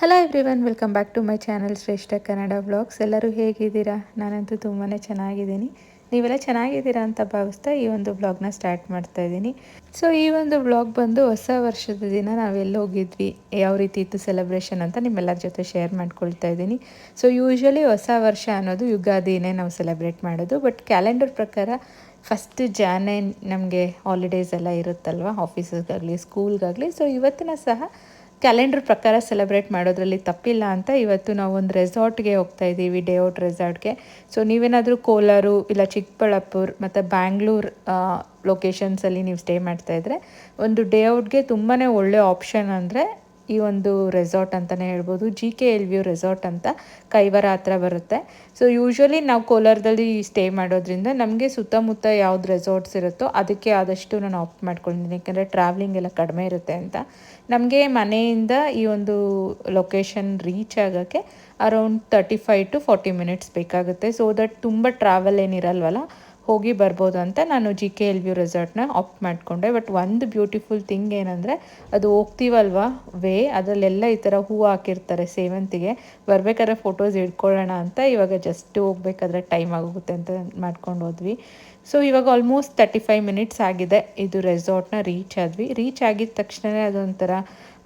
Hello everyone, welcome back to my channel Shreshta Kannada vlogs. ಎಲ್ಲರೂ ಹೇಗಿದ್ದೀರಾ? ನಾನಂತೂ ತುಂಬಾ ಚೆನ್ನಾಗಿದ್ದೀನಿ. ನೀವೆಲ್ಲ ಚೆನ್ನಾಗಿದ್ದೀರಾ ಅಂತ ಭಾವಿಸ್ತಾ ಈ ಒಂದು ವ್ಲಾಗ್ನ ಸ್ಟಾರ್ಟ್ ಮಾಡ್ತಾ ಇದ್ದೀನಿ. ಸೊ ಈ ಒಂದು ವ್ಲಾಗ್ ಬಂದು ಹೊಸ ವರ್ಷದ ದಿನ ನಾವೆಲ್ಲಿ ಹೋಗಿದ್ವಿ, ಯಾವ ರೀತಿ ಇತ್ತು ಸೆಲೆಬ್ರೇಷನ್ ಅಂತ ನಿಮ್ಮೆಲ್ಲರ ಜೊತೆ ಶೇರ್ ಮಾಡ್ಕೊಳ್ತಾ ಇದ್ದೀನಿ. ಸೊ ಯೂಶ್ವಲಿ ಹೊಸ ವರ್ಷ ಅನ್ನೋದು ಯುಗಾದಿನೇ ನಾವು ಸೆಲೆಬ್ರೇಟ್ ಮಾಡೋದು. ಬಟ್ ಕ್ಯಾಲೆಂಡರ್ ಪ್ರಕಾರ ಫಸ್ಟ್ ಜಾನೇ ನಮಗೆ ಹಾಲಿಡೇಸ್ ಎಲ್ಲ ಇರುತ್ತಲ್ವ, ಆಫೀಸಿಗಾಗಲಿ ಸ್ಕೂಲ್ಗಾಗಲಿ. ಸೊ ಇವತ್ತಿನ ಸಹ ಕ್ಯಾಲೆಂಡರ್ ಪ್ರಕಾರ ಸೆಲೆಬ್ರೇಟ್ ಮಾಡೋದ್ರಲ್ಲಿ ತಪ್ಪಿಲ್ಲ ಅಂತ ಇವತ್ತು ನಾವು ಒಂದು ರೆಸಾರ್ಟ್ಗೆ ಹೋಗ್ತಾ ಇದ್ದೀವಿ, ಡೇ ಔಟ್ ರೆಸಾರ್ಟ್ಗೆ. ಸೊ ನೀವೇನಾದರೂ ಕೋಲಾರ ಇಲ್ಲ ಚಿಕ್ಕಬಳ್ಳಾಪುರ ಮತ್ತು ಬ್ಯಾಂಗ್ಳೂರು ಲೊಕೇಶನ್ಸಲ್ಲಿ ನೀವು ಸ್ಟೇ ಮಾಡ್ತಾಯಿದ್ರೆ ಒಂದು ಡೇ ಔಟ್ಗೆ ತುಂಬಾ ಒಳ್ಳೆ ಆಪ್ಷನ್ ಅಂದರೆ ಈ ಒಂದು ರೆಸಾರ್ಟ್ ಅಂತಲೇ ಹೇಳ್ಬೋದು. JKL View ರೆಸಾರ್ಟ್ ಅಂತ ಕೈವಾರ ಹತ್ರ ಬರುತ್ತೆ. ಸೊ ಯೂಶ್ವಲಿ ನಾವು ಕೋಲಾರದಲ್ಲಿ ಸ್ಟೇ ಮಾಡೋದ್ರಿಂದ ನಮಗೆ ಸುತ್ತಮುತ್ತ ಯಾವ್ದು ರೆಸಾರ್ಟ್ಸ್ ಇರುತ್ತೋ ಅದಕ್ಕೆ ಆದಷ್ಟು ನಾನು ಆಪ್ಟ್ ಮಾಡ್ಕೊಂಡಿದ್ದೀನಿ, ಯಾಕೆಂದರೆ ಟ್ರಾವೆಲಿಂಗ್ ಎಲ್ಲ ಕಡಿಮೆ ಇರುತ್ತೆ ಅಂತ. ನಮಗೆ ಮನೆಯಿಂದ ಈ ಒಂದು ಲೊಕೇಶನ್ ರೀಚ್ ಆಗೋಕ್ಕೆ ಅರೌಂಡ್ 35 to 40 ಮಿನಿಟ್ಸ್ ಬೇಕಾಗುತ್ತೆ. ಸೊ ದಟ್ ತುಂಬ ಟ್ರಾವೆಲ್ ಏನಿರಲ್ವಲ್ಲ, ಹೋಗಿ ಬರ್ಬೋದು ಅಂತ ನಾನು JKL View ರೆಸಾರ್ಟ್ನ ಆಪ್ಟ್ ಮಾಡಿಕೊಂಡೆ. ಬಟ್ ಒಂದು ಬ್ಯೂಟಿಫುಲ್ ಥಿಂಗ್ ಏನಂದರೆ, ಅದು ಹೋಗ್ತೀವಲ್ವ ಅದರಲ್ಲೆಲ್ಲ ಈ ಥರ ಹೂವು ಹಾಕಿರ್ತಾರೆ ಸೇವಂತಿಗೆ. ಬರಬೇಕಾದ್ರೆ ಫೋಟೋಸ್ ಇಟ್ಕೊಳ್ಳೋಣ ಅಂತ ಇವಾಗ ಜಸ್ಟ್ ಹೋಗ್ಬೇಕಾದ್ರೆ ಟೈಮ್ ಆಗೋಗುತ್ತೆ ಅಂತ ಮಾಡ್ಕೊಂಡು ಹೋದ್ವಿ. ಸೊ ಇವಾಗ ಆಲ್ಮೋಸ್ಟ್ 35 ಮಿನಿಟ್ಸ್ ಆಗಿದೆ ಇದು ರೆಸಾರ್ಟ್ನ ರೀಚ್ ಆಗಿದ ತಕ್ಷಣವೇ ಅದೊಂಥರ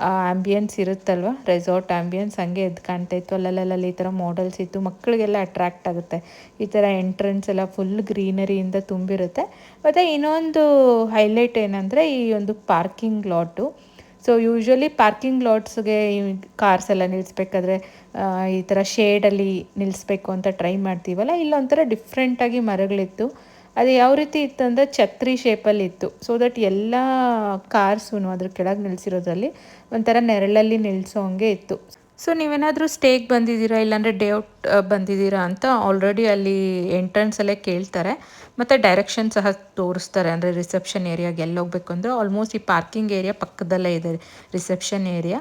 ಆ್ಯಂಬಿಯನ್ಸ್ ಇರುತ್ತಲ್ವ, ರೆಸಾರ್ಟ್ ಆ್ಯಂಬಿಯನ್ಸ್ ಹಂಗೆ ಎದ್ದು ಕಾಣ್ತಾ ಇತ್ತು. ಅಲ್ಲಲ್ಲಿ ಈ ಥರ ಮಾಡಲ್ಸ್ ಇತ್ತು, ಮಕ್ಕಳಿಗೆಲ್ಲ ಅಟ್ರ್ಯಾಕ್ಟ್ ಆಗುತ್ತೆ. ಈ ಥರ ಎಂಟ್ರೆನ್ಸ್ ಎಲ್ಲ ಫುಲ್ ಗ್ರೀನರಿಯಿಂದ ತುಂಬಿರುತ್ತೆ. ಮತ್ತು ಇನ್ನೊಂದು ಹೈಲೈಟ್ ಏನಂದರೆ ಈ ಒಂದು parking lot. So usually parking ಲಾಟ್ಸ್ಗೆ ಕಾರ್ಸ್ ಎಲ್ಲ ನಿಲ್ಲಿಸ್ಬೇಕಾದ್ರೆ ಈ ಥರ ಶೇಡಲ್ಲಿ ನಿಲ್ಲಿಸ್ಬೇಕು ಅಂತ ಟ್ರೈ ಮಾಡ್ತೀವಲ್ಲ, ಇಲ್ಲೊಂಥರ ಡಿಫ್ರೆಂಟಾಗಿ ಮರಗಳಿತ್ತು. ಅದು ಯಾವ ರೀತಿ ಇತ್ತು ಅಂದರೆ ಛತ್ರಿ ಶೇಪಲ್ಲಿ ಇತ್ತು. ಸೊ ದಟ್ ಎಲ್ಲ ಕಾರ್ಸು ಅದ್ರ ಕೆಳಗೆ ನಿಲ್ಲಿಸಿರೋದ್ರಲ್ಲಿ ಒಂಥರ ನೆರಳಲ್ಲಿ ನಿಲ್ಲಿಸೋ ಹಂಗೆ ಇತ್ತು. ಸೊ ನೀವೇನಾದರೂ ಸ್ಟೇಗೆ ಬಂದಿದ್ದೀರಾ ಇಲ್ಲಾಂದರೆ ಡೇ ಔಟ್ ಬಂದಿದ್ದೀರಾ ಅಂತ ಆಲ್ರೆಡಿ ಅಲ್ಲಿ ಎಂಟ್ರೆನ್ಸಲ್ಲೇ ಕೇಳ್ತಾರೆ, ಮತ್ತು ಡೈರೆಕ್ಷನ್ ಸಹ ತೋರಿಸ್ತಾರೆ. ಅಂದರೆ ರಿಸೆಪ್ಷನ್ ಏರಿಯಾಗೆ ಎಲ್ಲಿ ಹೋಗ್ಬೇಕು ಅಂದರೆ ಆಲ್ಮೋಸ್ಟ್ ಈ ಪಾರ್ಕಿಂಗ್ ಏರಿಯಾ ಪಕ್ಕದಲ್ಲೇ ಇದೆ ರಿಸೆಪ್ಷನ್ ಏರಿಯಾ.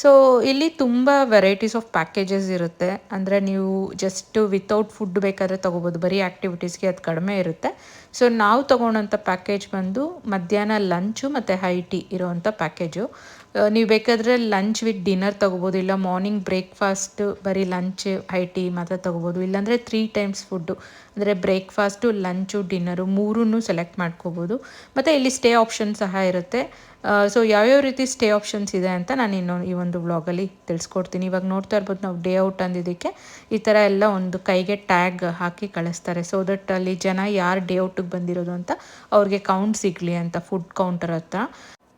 ಸೊ ಇಲ್ಲಿ ತುಂಬ ವೆರೈಟೀಸ್ ಆಫ್ ಪ್ಯಾಕೇಜಸ್ ಇರುತ್ತೆ. ಅಂದರೆ ನೀವು ಜಸ್ಟ್ ವಿತೌಟ್ ಫುಡ್ ಬೇಕಾದರೆ ತೊಗೋಬೋದು, ಬರೀ ಆ್ಯಕ್ಟಿವಿಟೀಸ್ಗೆ ಅದು ಕಡಿಮೆ ಇರುತ್ತೆ. ಸೊ ನಾವು ತೊಗೊಳೋಂಥ ಪ್ಯಾಕೇಜ್ ಬಂದು ಮಧ್ಯಾಹ್ನ ಲಂಚು ಮತ್ತು ಹೈ ಟೀ ಇರೋವಂಥ ಪ್ಯಾಕೇಜು. ನೀವು ಬೇಕಾದರೆ ಲಂಚ್ ವಿತ್ ಡಿನ್ನರ್ ತೊಗೋಬೋದು, ಇಲ್ಲ ಮಾರ್ನಿಂಗ್ ಬ್ರೇಕ್ಫಾಸ್ಟ್ ಬರೀ ಲಂಚ್ ಹೈ ಟೀ ಮಾತ್ರ ತೊಗೋಬೋದು. ಇಲ್ಲಾಂದರೆ 3 ಟೈಮ್ಸ್ ಫುಡ್ಡು ಅಂದರೆ ಬ್ರೇಕ್ಫಾಸ್ಟು ಲಂಚು ಡಿನ್ನರು ಮೂರನ್ನೂ ಸೆಲೆಕ್ಟ್ ಮಾಡ್ಕೋಬೋದು. ಮತ್ತು ಇಲ್ಲಿ ಸ್ಟೇ ಆಪ್ಷನ್ ಸಹ ಇರುತ್ತೆ. ಸೊ ಯಾವ್ಯಾವ ರೀತಿ ಸ್ಟೇ ಆಪ್ಷನ್ಸ್ ಇದೆ ಅಂತ ನಾನು ಈ ಒಂದು ವ್ಲಾಗಲ್ಲಿ ತಿಳಿಸ್ಕೊಡ್ತೀನಿ. ಇವಾಗ ನೋಡ್ತಾ ಇರ್ಬೋದು, ನಾವು ಡೇ ಔಟ್ ಅಂದಿದ್ದಕ್ಕೆ ಈ ಥರ ಎಲ್ಲ ಒಂದು ಕೈಗೆ ಟ್ಯಾಗ್ ಹಾಕಿ ಕಳಿಸ್ತಾರೆ. ಸೊ ದಟ್ ಅಲ್ಲಿ ಜನ ಯಾರು ಡೇ ಔಟಿಗೆ ಬಂದಿರೋದು ಅಂತ ಅವ್ರಿಗೆ ಕೌಂಟ್ ಸಿಗಲಿ ಅಂತ ಫುಡ್ ಕೌಂಟರ್ ಹತ್ರ.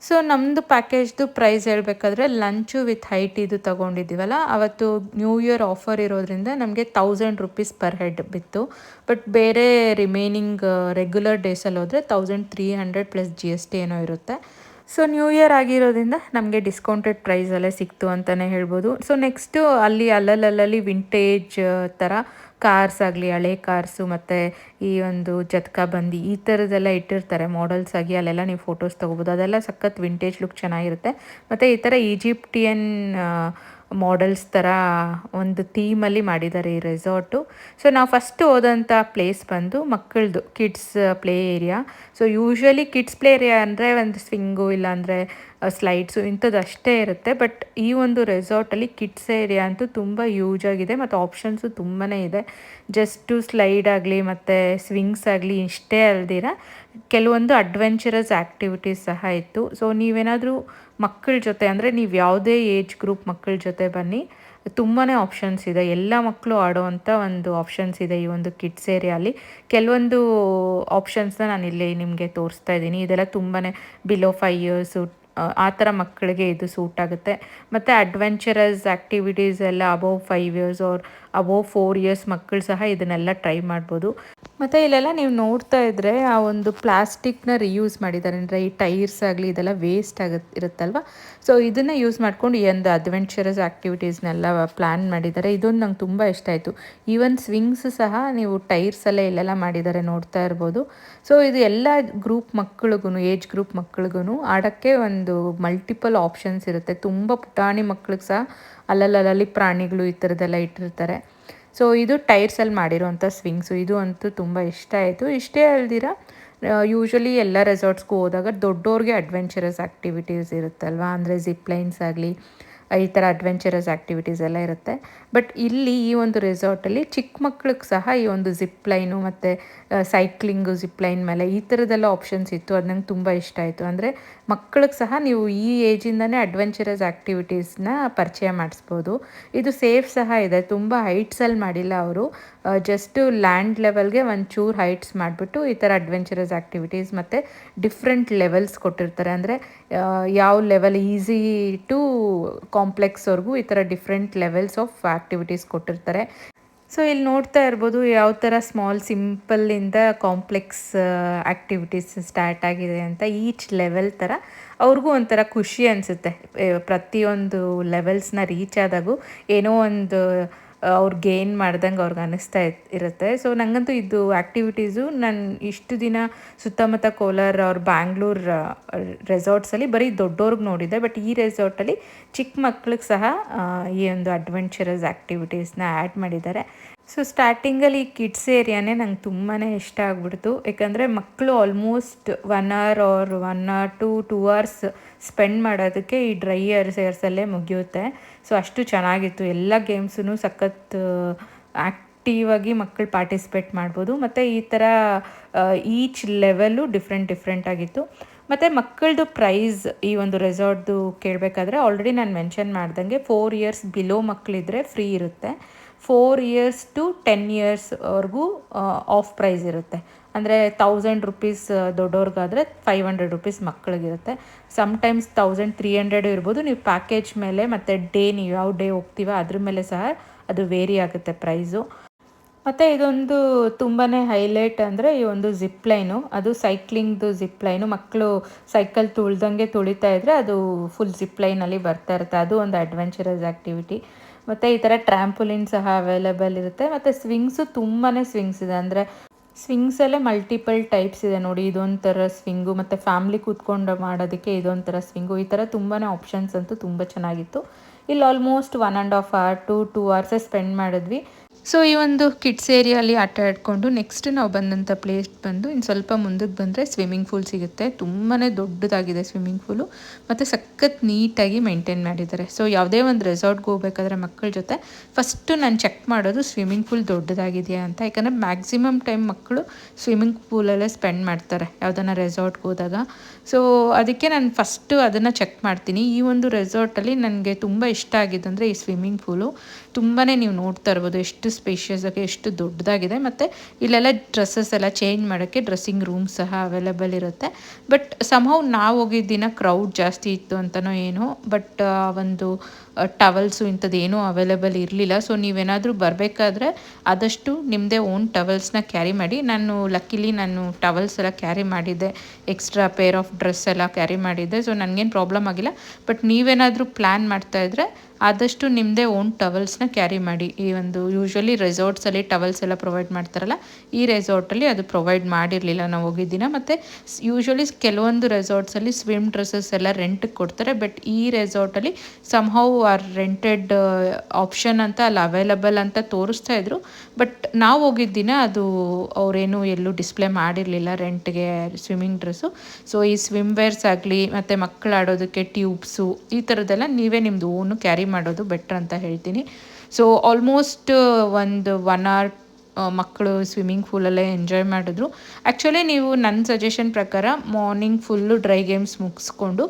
ಸೊ ನಮ್ಮದು ಪ್ಯಾಕೇಜ್ದು ಪ್ರೈಸ್ ಹೇಳಬೇಕಾದ್ರೆ ಲಂಚು ವಿತ್ ಹೈ ಟೀದು ತೊಗೊಂಡಿದ್ದೀವಲ್ಲ, ಅವತ್ತು ನ್ಯೂ ಇಯರ್ ಆಫರ್ ಇರೋದ್ರಿಂದ ನಮಗೆ 1000 ರೂಪೀಸ್ ಪರ್ ಹೆಡ್ ಬಿತ್ತು. ಬಟ್ ಬೇರೆ ರಿಮೈನಿಂಗ್ ರೆಗ್ಯುಲರ್ ಡೇಸಲ್ಲಿ ಹೋದರೆ 1300 ಪ್ಲಸ್ GST ಏನೋ ಇರುತ್ತೆ. ಸೊ ನ್ಯೂ ಇಯರ್ ಆಗಿರೋದ್ರಿಂದ ನಮಗೆ ಡಿಸ್ಕೌಂಟೆಡ್ ಪ್ರೈಸಲ್ಲೇ ಸಿಕ್ತು ಅಂತಲೇ ಹೇಳ್ಬೋದು. ಸೊ ನೆಕ್ಸ್ಟು ಅಲ್ಲಲ್ಲಿ ವಿಂಟೇಜ್ ಥರ ಕಾರ್ಸ್ ಆಗಲಿ, ಹಳೆ ಕಾರ್ಸು ಮತ್ತು ಈ ಒಂದು ಜತ್ಕಾ ಬಂಡಿ ಈ ಥರದ್ದೆಲ್ಲ ಇಟ್ಟಿರ್ತಾರೆ ಮಾಡಲ್ಸ್ ಆಗಿ. ಅಲ್ಲೆಲ್ಲ ನೀವು ಫೋಟೋಸ್ ತೊಗೋಬೋದು. ಅದೆಲ್ಲ ಸಖತ್ ವಿಂಟೇಜ್ ಲುಕ್ ಚೆನ್ನಾಗಿರುತ್ತೆ. ಮತ್ತು ಈ ಥರ ಈಜಿಪ್ಟಿಯನ್ ಮಾಡೆಲ್ಸ್ ಥರ ಒಂದು ಥೀಮಲ್ಲಿ ಮಾಡಿದ್ದಾರೆ ಈ ರೆಸಾರ್ಟು. ಸೊ ನಾವು ಫಸ್ಟು ಹೋದಂಥ ಪ್ಲೇಸ್ ಬಂದು ಮಕ್ಕಳದು kids play area. So usually kids play area ಅಂದರೆ ಒಂದು ಸ್ವಿಂಗು ಇಲ್ಲಾಂದರೆ ಸ್ಲೈಡ್ಸು ಇಂಥದ್ದು ಅಷ್ಟೇ ಇರುತ್ತೆ. ಬಟ್ ಈ ಒಂದು ರೆಸಾರ್ಟಲ್ಲಿ ಕಿಡ್ಸ್ ಏರಿಯಾ ಅಂತೂ ತುಂಬ ಯೂಜ್ ಆಗಿದೆ ಮತ್ತು ಆಪ್ಷನ್ಸು ತುಂಬಾ ಇದೆ. ಜಸ್ಟು ಸ್ಲೈಡ್ ಆಗಲಿ ಮತ್ತು ಸ್ವಿಂಗ್ಸ್ ಆಗಲಿ ಇಷ್ಟೇ ಅಲ್ದಿರ ಕೆಲವೊಂದು ಅಡ್ವೆಂಚರಸ್ ಆ್ಯಕ್ಟಿವಿಟೀಸ್ ಸಹ ಇತ್ತು. ಸೊ ನೀವೇನಾದರೂ ಮಕ್ಕಳ ಜೊತೆ ಅಂದರೆ ನೀವು ಯಾವುದೇ ಏಜ್ ಗ್ರೂಪ್ ಮಕ್ಕಳ ಜೊತೆ ಬನ್ನಿ, ತುಂಬಾ ಆಪ್ಷನ್ಸ್ ಇದೆ. ಎಲ್ಲ ಮಕ್ಕಳು ಆಡೋವಂಥ ಒಂದು ಆಪ್ಷನ್ಸ್ ಇದೆ ಈ ಒಂದು ಕಿಡ್ಸ್ ಏರಿಯಲ್ಲಿ. ಕೆಲವೊಂದು ಆಪ್ಷನ್ಸ್ನ ನಾನಿಲ್ಲಿ ನಿಮಗೆ ತೋರಿಸ್ತಾ ಇದ್ದೀನಿ. ಇದೆಲ್ಲ ತುಂಬಾ ಬಿಲೋ 5 ಇಯರ್ಸು ಆ ಥರ ಮಕ್ಕಳಿಗೆ ಇದು ಸೂಟ್ ಆಗುತ್ತೆ. ಮತ್ತು ಅಡ್ವೆಂಚರಸ್ ಆ್ಯಕ್ಟಿವಿಟೀಸ್ ಎಲ್ಲ above 5 years or above 4 years ಮಕ್ಕಳು ಸಹ ಇದನ್ನೆಲ್ಲ ಟ್ರೈ ಮಾಡ್ಬೋದು. ಮತ್ತು ಇಲ್ಲೆಲ್ಲ ನೀವು ನೋಡ್ತಾ ಇದ್ದರೆ ಆ ಒಂದು ಪ್ಲಾಸ್ಟಿಕ್ನ ರಿಯೂಸ್ ಮಾಡಿದ್ದಾರೆ. ಅಂದರೆ ಈ ಟೈರ್ಸ್ ಆಗಲಿ ಇದೆಲ್ಲ ವೇಸ್ಟ್ ಇರುತ್ತಲ್ವ, ಸೊ ಇದನ್ನು ಯೂಸ್ ಮಾಡ್ಕೊಂಡು ಈ ಒಂದು ಅಡ್ವೆಂಚರಸ್ ಆ್ಯಕ್ಟಿವಿಟೀಸ್ನೆಲ್ಲ ಪ್ಲ್ಯಾನ್ ಮಾಡಿದ್ದಾರೆ. ಇದೊಂದು ನಂಗೆ ತುಂಬ ಇಷ್ಟ ಆಯಿತು. ಈವನ್ ಸ್ವಿಂಗ್ಸ್ ಸಹ ನೀವು ಟೈರ್ಸಲ್ಲೇ ಇಲ್ಲೆಲ್ಲ ಮಾಡಿದ್ದಾರೆ, ನೋಡ್ತಾ ಇರ್ಬೋದು. ಸೊ ಇದು ಎಲ್ಲ ಗ್ರೂಪ್ ಮಕ್ಕಳಿಗೂ, ಏಜ್ ಗ್ರೂಪ್ ಮಕ್ಕಳಿಗೂ ಆಡೋಕ್ಕೆ ಒಂದು ಮಲ್ಟಿಪಲ್ ಆಪ್ಷನ್ಸ್ ಇರುತ್ತೆ. ತುಂಬ ಪುಟಾಣಿ ಮಕ್ಳಿಗೆ ಸಹ ಅಲ್ಲಲ್ಲಿ ಪ್ರಾಣಿಗಳು ಈ ಥರದ್ದೆಲ್ಲ ಇಟ್ಟಿರ್ತಾರೆ. ಸೊ ಇದು ಟೈರ್ಸಲ್ಲಿ ಮಾಡಿರೋವಂಥ ಸ್ವಿಂಗ್ಸು. ಇದು ಅಂತೂ ತುಂಬ ಇಷ್ಟ ಆಯಿತು. ಇಷ್ಟೇ ಅಲ್ದಿರ ಯೂಶ್ವಲಿ ಎಲ್ಲ ರೆಸಾರ್ಟ್ಸ್ಗೂ ಹೋದಾಗ ದೊಡ್ಡೋರಿಗೆ ಅಡ್ವೆಂಚರಸ್ ಆ್ಯಕ್ಟಿವಿಟೀಸ್ ಇರುತ್ತಲ್ವ, ಅಂದರೆ ಜಿಪ್ ಲೈನ್ಸ್ ಆಗಲಿ ಈ ಥರ ಅಡ್ವೆಂಚರಸ್ ಆ್ಯಕ್ಟಿವಿಟೀಸ್ ಎಲ್ಲ ಇರುತ್ತೆ. ಬಟ್ ಇಲ್ಲಿ ಈ ಒಂದು ರೆಸಾರ್ಟಲ್ಲಿ ಚಿಕ್ಕ ಮಕ್ಳಿಗೆ ಸಹ ಈ ಒಂದು ಜಿಪ್ ಲೈನು ಮತ್ತು ಸೈಕ್ಲಿಂಗು ಜಿಪ್ ಲೈನ್ ಮೇಲೆ ಈ ಥರದ್ದೆಲ್ಲ ಆಪ್ಷನ್ಸ್ ಇತ್ತು. ಅದು ನಂಗೆ ತುಂಬ ಇಷ್ಟ ಆಯಿತು. ಅಂದರೆ ಮಕ್ಕಳಿಗೆ ಸಹ ನೀವು ಈ ಏಜಿಂದನೇ ಅಡ್ವೆಂಚರಸ್ ಆ್ಯಕ್ಟಿವಿಟೀಸ್ನ ಪರಿಚಯ ಮಾಡಿಸ್ಬೋದು. ಇದು ಸೇಫ್ ಸಹ ಇದೆ. ತುಂಬ ಹೈಟ್ಸಲ್ಲಿ ಮಾಡಿಲ್ಲ ಅವರು, ಜಸ್ಟು ಲ್ಯಾಂಡ್ ಲೆವೆಲ್ಗೆ ಒಂಚೂರು ಹೈಟ್ಸ್ ಮಾಡಿಬಿಟ್ಟು ಈ ಥರ ಅಡ್ವೆಂಚರಸ್ ಆ್ಯಕ್ಟಿವಿಟೀಸ್ ಮತ್ತು ಡಿಫ್ರೆಂಟ್ ಲೆವೆಲ್ಸ್ ಕೊಟ್ಟಿರ್ತಾರೆ. ಅಂದರೆ ಯಾವ ಲೆವೆಲ್ ಈಸಿ ಟು ಕಾಂಪ್ಲೆಕ್ಸ್ವರೆಗೂ ಈ ಥರ ಡಿಫ್ರೆಂಟ್ ಲೆವೆಲ್ಸ್ ಆಫ್ ಆ್ಯಕ್ಟಿವಿಟೀಸ್ ಕೊಟ್ಟಿರ್ತಾರೆ. ಸೊ ಇಲ್ಲಿ ನೋಡ್ತಾ ಇರ್ಬೋದು ಯಾವ ಥರ ಸ್ಮಾಲ್ ಸಿಂಪಲ್ಲಿಂದ ಕಾಂಪ್ಲೆಕ್ಸ್ ಆ್ಯಕ್ಟಿವಿಟೀಸ್ ಸ್ಟಾರ್ಟ್ ಆಗಿದೆ ಅಂತ. ಈಚ್ ಲೆವೆಲ್ ಥರ ಅವ್ರಿಗೂ ಒಂಥರ ಖುಷಿ ಅನಿಸುತ್ತೆ. ಪ್ರತಿಯೊಂದು ಲೆವೆಲ್ಸ್ನ ರೀಚ್ ಆದಾಗೂ ಏನೋ ಒಂದು ಅವ್ರು ಗೇನ್ ಮಾಡ್ದಂಗೆ ಅವ್ರಿಗೆ ಅನ್ನಿಸ್ತಾ ಇರುತ್ತೆ. ಸೊ ನನಗಂತೂ ಇದು ಆ್ಯಕ್ಟಿವಿಟೀಸು ನಾನು ಇಷ್ಟು ದಿನ ಸುತ್ತಮುತ್ತ ಕೋಲಾರ ಅವ್ರ ಬ್ಯಾಂಗ್ಳೂರ್ ರೆಸಾರ್ಟ್ಸಲ್ಲಿ ಬರೀ ದೊಡ್ಡವ್ರಿಗೆ ನೋಡಿದ್ದೆ. ಬಟ್ ಈ ರೆಸಾರ್ಟಲ್ಲಿ ಚಿಕ್ಕ ಮಕ್ಳಿಗೆ ಸಹ ಈ ಒಂದು ಅಡ್ವೆಂಚರಸ್ ಆ್ಯಕ್ಟಿವಿಟೀಸ್ನ ಆ್ಯಡ್ ಮಾಡಿದ್ದಾರೆ. ಸೊ ಸ್ಟಾರ್ಟಿಂಗಲ್ಲಿ ಈ ಕಿಡ್ಸ್ ಏರಿಯಾನೇ ನಂಗೆ ತುಂಬಾ ಇಷ್ಟ ಆಗ್ಬಿಡ್ತು. ಯಾಕಂದರೆ ಮಕ್ಕಳು almost 1 hour or 1 or 2 hours spend ಮಾಡೋದಕ್ಕೆ ಈ ಡ್ರೈ ಏರ್ಸಲ್ಲೇ ಮುಗಿಯುತ್ತೆ. ಸೊ ಅಷ್ಟು ಚೆನ್ನಾಗಿತ್ತು. ಎಲ್ಲ ಗೇಮ್ಸೂ ಸಖತ್ ಆ್ಯಕ್ಟಿವ್ ಆಗಿ ಮಕ್ಕಳು ಪಾರ್ಟಿಸಿಪೇಟ್ ಮಾಡ್ಬೋದು. ಮತ್ತು ಈ ಥರ ಈಚ್ ಲೆವೆಲ್ಲು ಡಿಫ್ರೆಂಟ್ ಆಗಿತ್ತು. ಮತ್ತು ಮಕ್ಕಳದು ಪ್ರೈಸ್ ಈ ಒಂದು ರೆಸಾರ್ಟ್ದು ಕೇಳಬೇಕಾದ್ರೆ ಆಲ್ರೆಡಿ ನಾನು ಮೆನ್ಷನ್ ಮಾಡ್ದಂಗೆ 4 ಇಯರ್ಸ್ ಬಿಲೋ ಮಕ್ಕಳಿದ್ರೆ ಫ್ರೀ ಇರುತ್ತೆ. 4 ಇಯರ್ಸ್ ಟು 10 ಇಯರ್ಸ್ವರೆಗೂ ಆಫ್ ಪ್ರೈಸ್ ಇರುತ್ತೆ. ಅಂದರೆ 1000 ರುಪೀಸ್ ದೊಡ್ಡವ್ರಿಗಾದರೆ 500 ರುಪೀಸ್ ಮಕ್ಕಳಿಗಿರುತ್ತೆ. ಸಮ್ಟೈಮ್ಸ್ 1300 ಇರ್ಬೋದು. ನೀವು ಪ್ಯಾಕೇಜ್ ಮೇಲೆ ಮತ್ತು ನೀವು ಯಾವ ಡೇ ಹೋಗ್ತೀವ ಅದ್ರ ಮೇಲೆ ಸಹ ಅದು ವೇರಿ ಆಗುತ್ತೆ ಪ್ರೈಸು. ಮತ್ತು ಇದೊಂದು ತುಂಬಾ ಹೈಲೈಟ್ ಅಂದರೆ ಈ ಒಂದು ಜಿಪ್ ಲೈನು, ಅದು ಸೈಕ್ಲಿಂಗ್ದು ಜಿಪ್ ಲೈನು. ಮಕ್ಕಳು ಸೈಕಲ್ ತುಳ್ದಂಗೆ ತುಳಿತಾ ಇದ್ದರೆ ಅದು ಫುಲ್ ಜಿಪ್ ಲೈನಲ್ಲಿ ಬರ್ತಾ ಇರುತ್ತೆ. ಅದು ಒಂದು ಅಡ್ವೆಂಚರಸ್ ಆ್ಯಕ್ಟಿವಿಟಿ. ಮತ್ತು ಈ ಥರ ಟ್ರ್ಯಾಂಪುಲಿನ್ ಸಹ ಅವೈಲೇಬಲ್ ಇರುತ್ತೆ. ಮತ್ತು ಸ್ವಿಂಗ್ಸು ತುಂಬಾ ಸ್ವಿಂಗ್ಸ್ ಇದೆ. ಅಂದರೆ ಸ್ವಿಂಗ್ಸಲ್ಲೇ ಮಲ್ಟಿಪಲ್ ಟೈಪ್ಸ್ ಇದೆ ನೋಡಿ. ಇದೊಂಥರ ಸ್ವಿಂಗು, ಮತ್ತು ಫ್ಯಾಮ್ಲಿ ಕೂತ್ಕೊಂಡು ಮಾಡೋದಕ್ಕೆ ಇದೊಂಥರ ಸ್ವಿಂಗು. ಈ ಥರ ತುಂಬಾ ಆಪ್ಷನ್ಸ್ ಅಂತೂ ತುಂಬ ಚೆನ್ನಾಗಿತ್ತು. ಇಲ್ಲಿ ಆಲ್ಮೋಸ್ಟ್ 1.5 ಅವರ್ ಟು 2 ಅವರ್ಸೇ ಸ್ಪೆಂಡ್ ಮಾಡಿದ್ವಿ. ಸೊ ಈ ಒಂದು ಕಿಡ್ಸ್ ಏರಿಯಲ್ಲಿ ಆಟ ಆಡಿಕೊಂಡು ನೆಕ್ಸ್ಟ್ ನಾವು ಬಂದಂಥ ಪ್ಲೇಸ್ ಬಂದು ಇನ್ನು ಸ್ವಲ್ಪ ಮುಂದಕ್ಕೆ ಬಂದರೆ ಸ್ವಿಮ್ಮಿಂಗ್ ಪೂಲ್ ಸಿಗುತ್ತೆ. ತುಂಬಾ ದೊಡ್ಡದಾಗಿದೆ ಸ್ವಿಮ್ಮಿಂಗ್ ಪೂಲು, ಮತ್ತು ಸಖತ್ ನೀಟಾಗಿ ಮೇಂಟೈನ್ ಮಾಡಿದ್ದಾರೆ. ಸೊ ಯಾವುದೇ ಒಂದು ರೆಸಾರ್ಟ್ಗೆ ಹೋಗ್ಬೇಕಾದ್ರೆ ಮಕ್ಕಳ ಜೊತೆ ಫಸ್ಟು ನಾನು ಚೆಕ್ ಮಾಡೋದು ಸ್ವಿಮ್ಮಿಂಗ್ ಪೂಲ್ ದೊಡ್ಡದಾಗಿದೆಯಾ ಅಂತ. ಯಾಕಂದರೆ ಮ್ಯಾಕ್ಸಿಮಮ್ ಟೈಮ್ ಮಕ್ಕಳು ಸ್ವಿಮ್ಮಿಂಗ್ ಪೂಲಲ್ಲೇ ಸ್ಪೆಂಡ್ ಮಾಡ್ತಾರೆ ಯಾವುದನ್ನ ರೆಸಾರ್ಟ್ಗೆ ಹೋದಾಗ. ಸೊ ಅದಕ್ಕೆ ನಾನು ಫಸ್ಟು ಅದನ್ನು ಚೆಕ್ ಮಾಡ್ತೀನಿ. ಈ ಒಂದು ರೆಸಾರ್ಟಲ್ಲಿ ನನಗೆ ತುಂಬ ಇಷ್ಟ ಆಗಿದ್ದಂದರೆ ಈ ಸ್ವಿಮ್ಮಿಂಗ್ ಪೂಲು ತುಂಬಾ ನೀವು ನೋಡ್ತಾ ಇರ್ಬೋದು ಎಷ್ಟು ಸ್ಪೇಷಿಯಸ್ ಆಗಿ ಎಷ್ಟು ದೊಡ್ಡದಾಗಿದೆ. ಮತ್ತು ಇಲ್ಲೆಲ್ಲ ಡ್ರೆಸ್ಸಸ್ ಎಲ್ಲ ಚೇಂಜ್ ಮಾಡೋಕ್ಕೆ ಡ್ರೆಸ್ಸಿಂಗ್ ರೂಮ್ ಸಹ ಅವೈಲೇಬಲ್ ಇರುತ್ತೆ. ಬಟ್ ಸಮ್ಹೌ ನಾವು ಹೋಗಿದ್ದ ದಿನ ಕ್ರೌಡ್ ಜಾಸ್ತಿ ಇತ್ತು ಅಂತನೋ ಏನೋ, ಬಟ್ ಒಂದು ಟವಲ್ಸು ಇಂಥದ್ದು ಏನೂ ಅವೈಲೇಬಲ್ ಇರಲಿಲ್ಲ. ಸೊ ನೀವೇನಾದರೂ ಬರಬೇಕಾದ್ರೆ ಆದಷ್ಟು ನಿಮ್ಮದೇ ಓನ್ ಟವಲ್ಸ್ನ ಕ್ಯಾರಿ ಮಾಡಿ. ನಾನು ಟವಲ್ಸ್ ಎಲ್ಲ ಕ್ಯಾರಿ ಮಾಡಿದ್ದೆ, ಎಕ್ಸ್ಟ್ರಾ ಪೇರ್ ಆಫ್ ಡ್ರೆಸ್ ಎಲ್ಲ ಕ್ಯಾರಿ ಮಾಡಿದ್ದೆ. ಸೊ ನನಗೇನು ಪ್ರಾಬ್ಲಮ್ ಆಗಿಲ್ಲ. ಬಟ್ ನೀವೇನಾದರೂ ಪ್ಲ್ಯಾನ್ ಮಾಡ್ತಾಯಿದ್ರೆ ಆದಷ್ಟು ನಿಮ್ಮದೇ ಓನ್ ಟವಲ್ಸ್ನ ಕ್ಯಾರಿ ಮಾಡಿ. ಈ ಒಂದು ಯೂಶ್ವಲಿ ರೆಸಾರ್ಟ್ಸಲ್ಲಿ ಟವಲ್ಸ್ ಎಲ್ಲ ಪ್ರೊವೈಡ್ ಮಾಡ್ತಾರಲ್ಲ, ಈ ರೆಸಾರ್ಟಲ್ಲಿ ಅದು ಪ್ರೊವೈಡ್ ಮಾಡಿರಲಿಲ್ಲ ನಾವು ಹೋಗಿದ್ದಿನ. ಮತ್ತು ಯೂಶ್ವಲಿ ಕೆಲವೊಂದು ರೆಸಾರ್ಟ್ಸಲ್ಲಿ ಸ್ವಿಮ್ ಡ್ರೆಸ್ಸಸ್ ಎಲ್ಲ ರೆಂಟಿಗೆ ಕೊಡ್ತಾರೆ. ಬಟ್ ಈ ರೆಸಾರ್ಟಲ್ಲಿ ಸಮ್ಹೌ ಆರ್ ರೆಂಟೆಡ್ ಆಪ್ಷನ್ ಅಂತ ಅಲ್ಲಿ ಅವೈಲಬಲ್ ಅಂತ ತೋರಿಸ್ತಾ ಇದ್ರು. ಬಟ್ ನಾವು ಹೋಗಿದ್ದ ದಿನ ಅದು ಅವರೇನು ಎಲ್ಲೂ ಡಿಸ್ಪ್ಲೇ ಮಾಡಿರಲಿಲ್ಲ ರೆಂಟ್ಗೆ ಸ್ವಿಮ್ಮಿಂಗ್ ಡ್ರೆಸ್ಸು. ಸೊ ಈ ಸ್ವಿಮ್ ವೇರ್ಸ್ ಆಗಲಿ ಮತ್ತು ಮಕ್ಕಳು ಆಡೋದಕ್ಕೆ ಟ್ಯೂಬ್ಸು ಈ ಥರದ್ದೆಲ್ಲ ನೀವೇ ನಿಮ್ಮದು ಓನು ಕ್ಯಾರಿ ಮಾಡೋದು ಬೆಟ್ರ್ ಅಂತ ಹೇಳ್ತೀನಿ. ಸೊ ಆಲ್ಮೋಸ್ಟ್ ಒಂದು 1 ಅವರ್ ಮಕ್ಕಳು ಸ್ವಿಮ್ಮಿಂಗ್ ಪೂಲಲ್ಲೇ ಎಂಜಾಯ್ ಮಾಡಿದ್ರು. ಆ್ಯಕ್ಚುಲಿ ನೀವು ನನ್ನ ಸಜೆಷನ್ ಪ್ರಕಾರ ಮಾರ್ನಿಂಗ್ ಫುಲ್ಲು ಡ್ರೈ ಗೇಮ್ಸ್ ಮುಗಿಸ್ಕೊಂಡು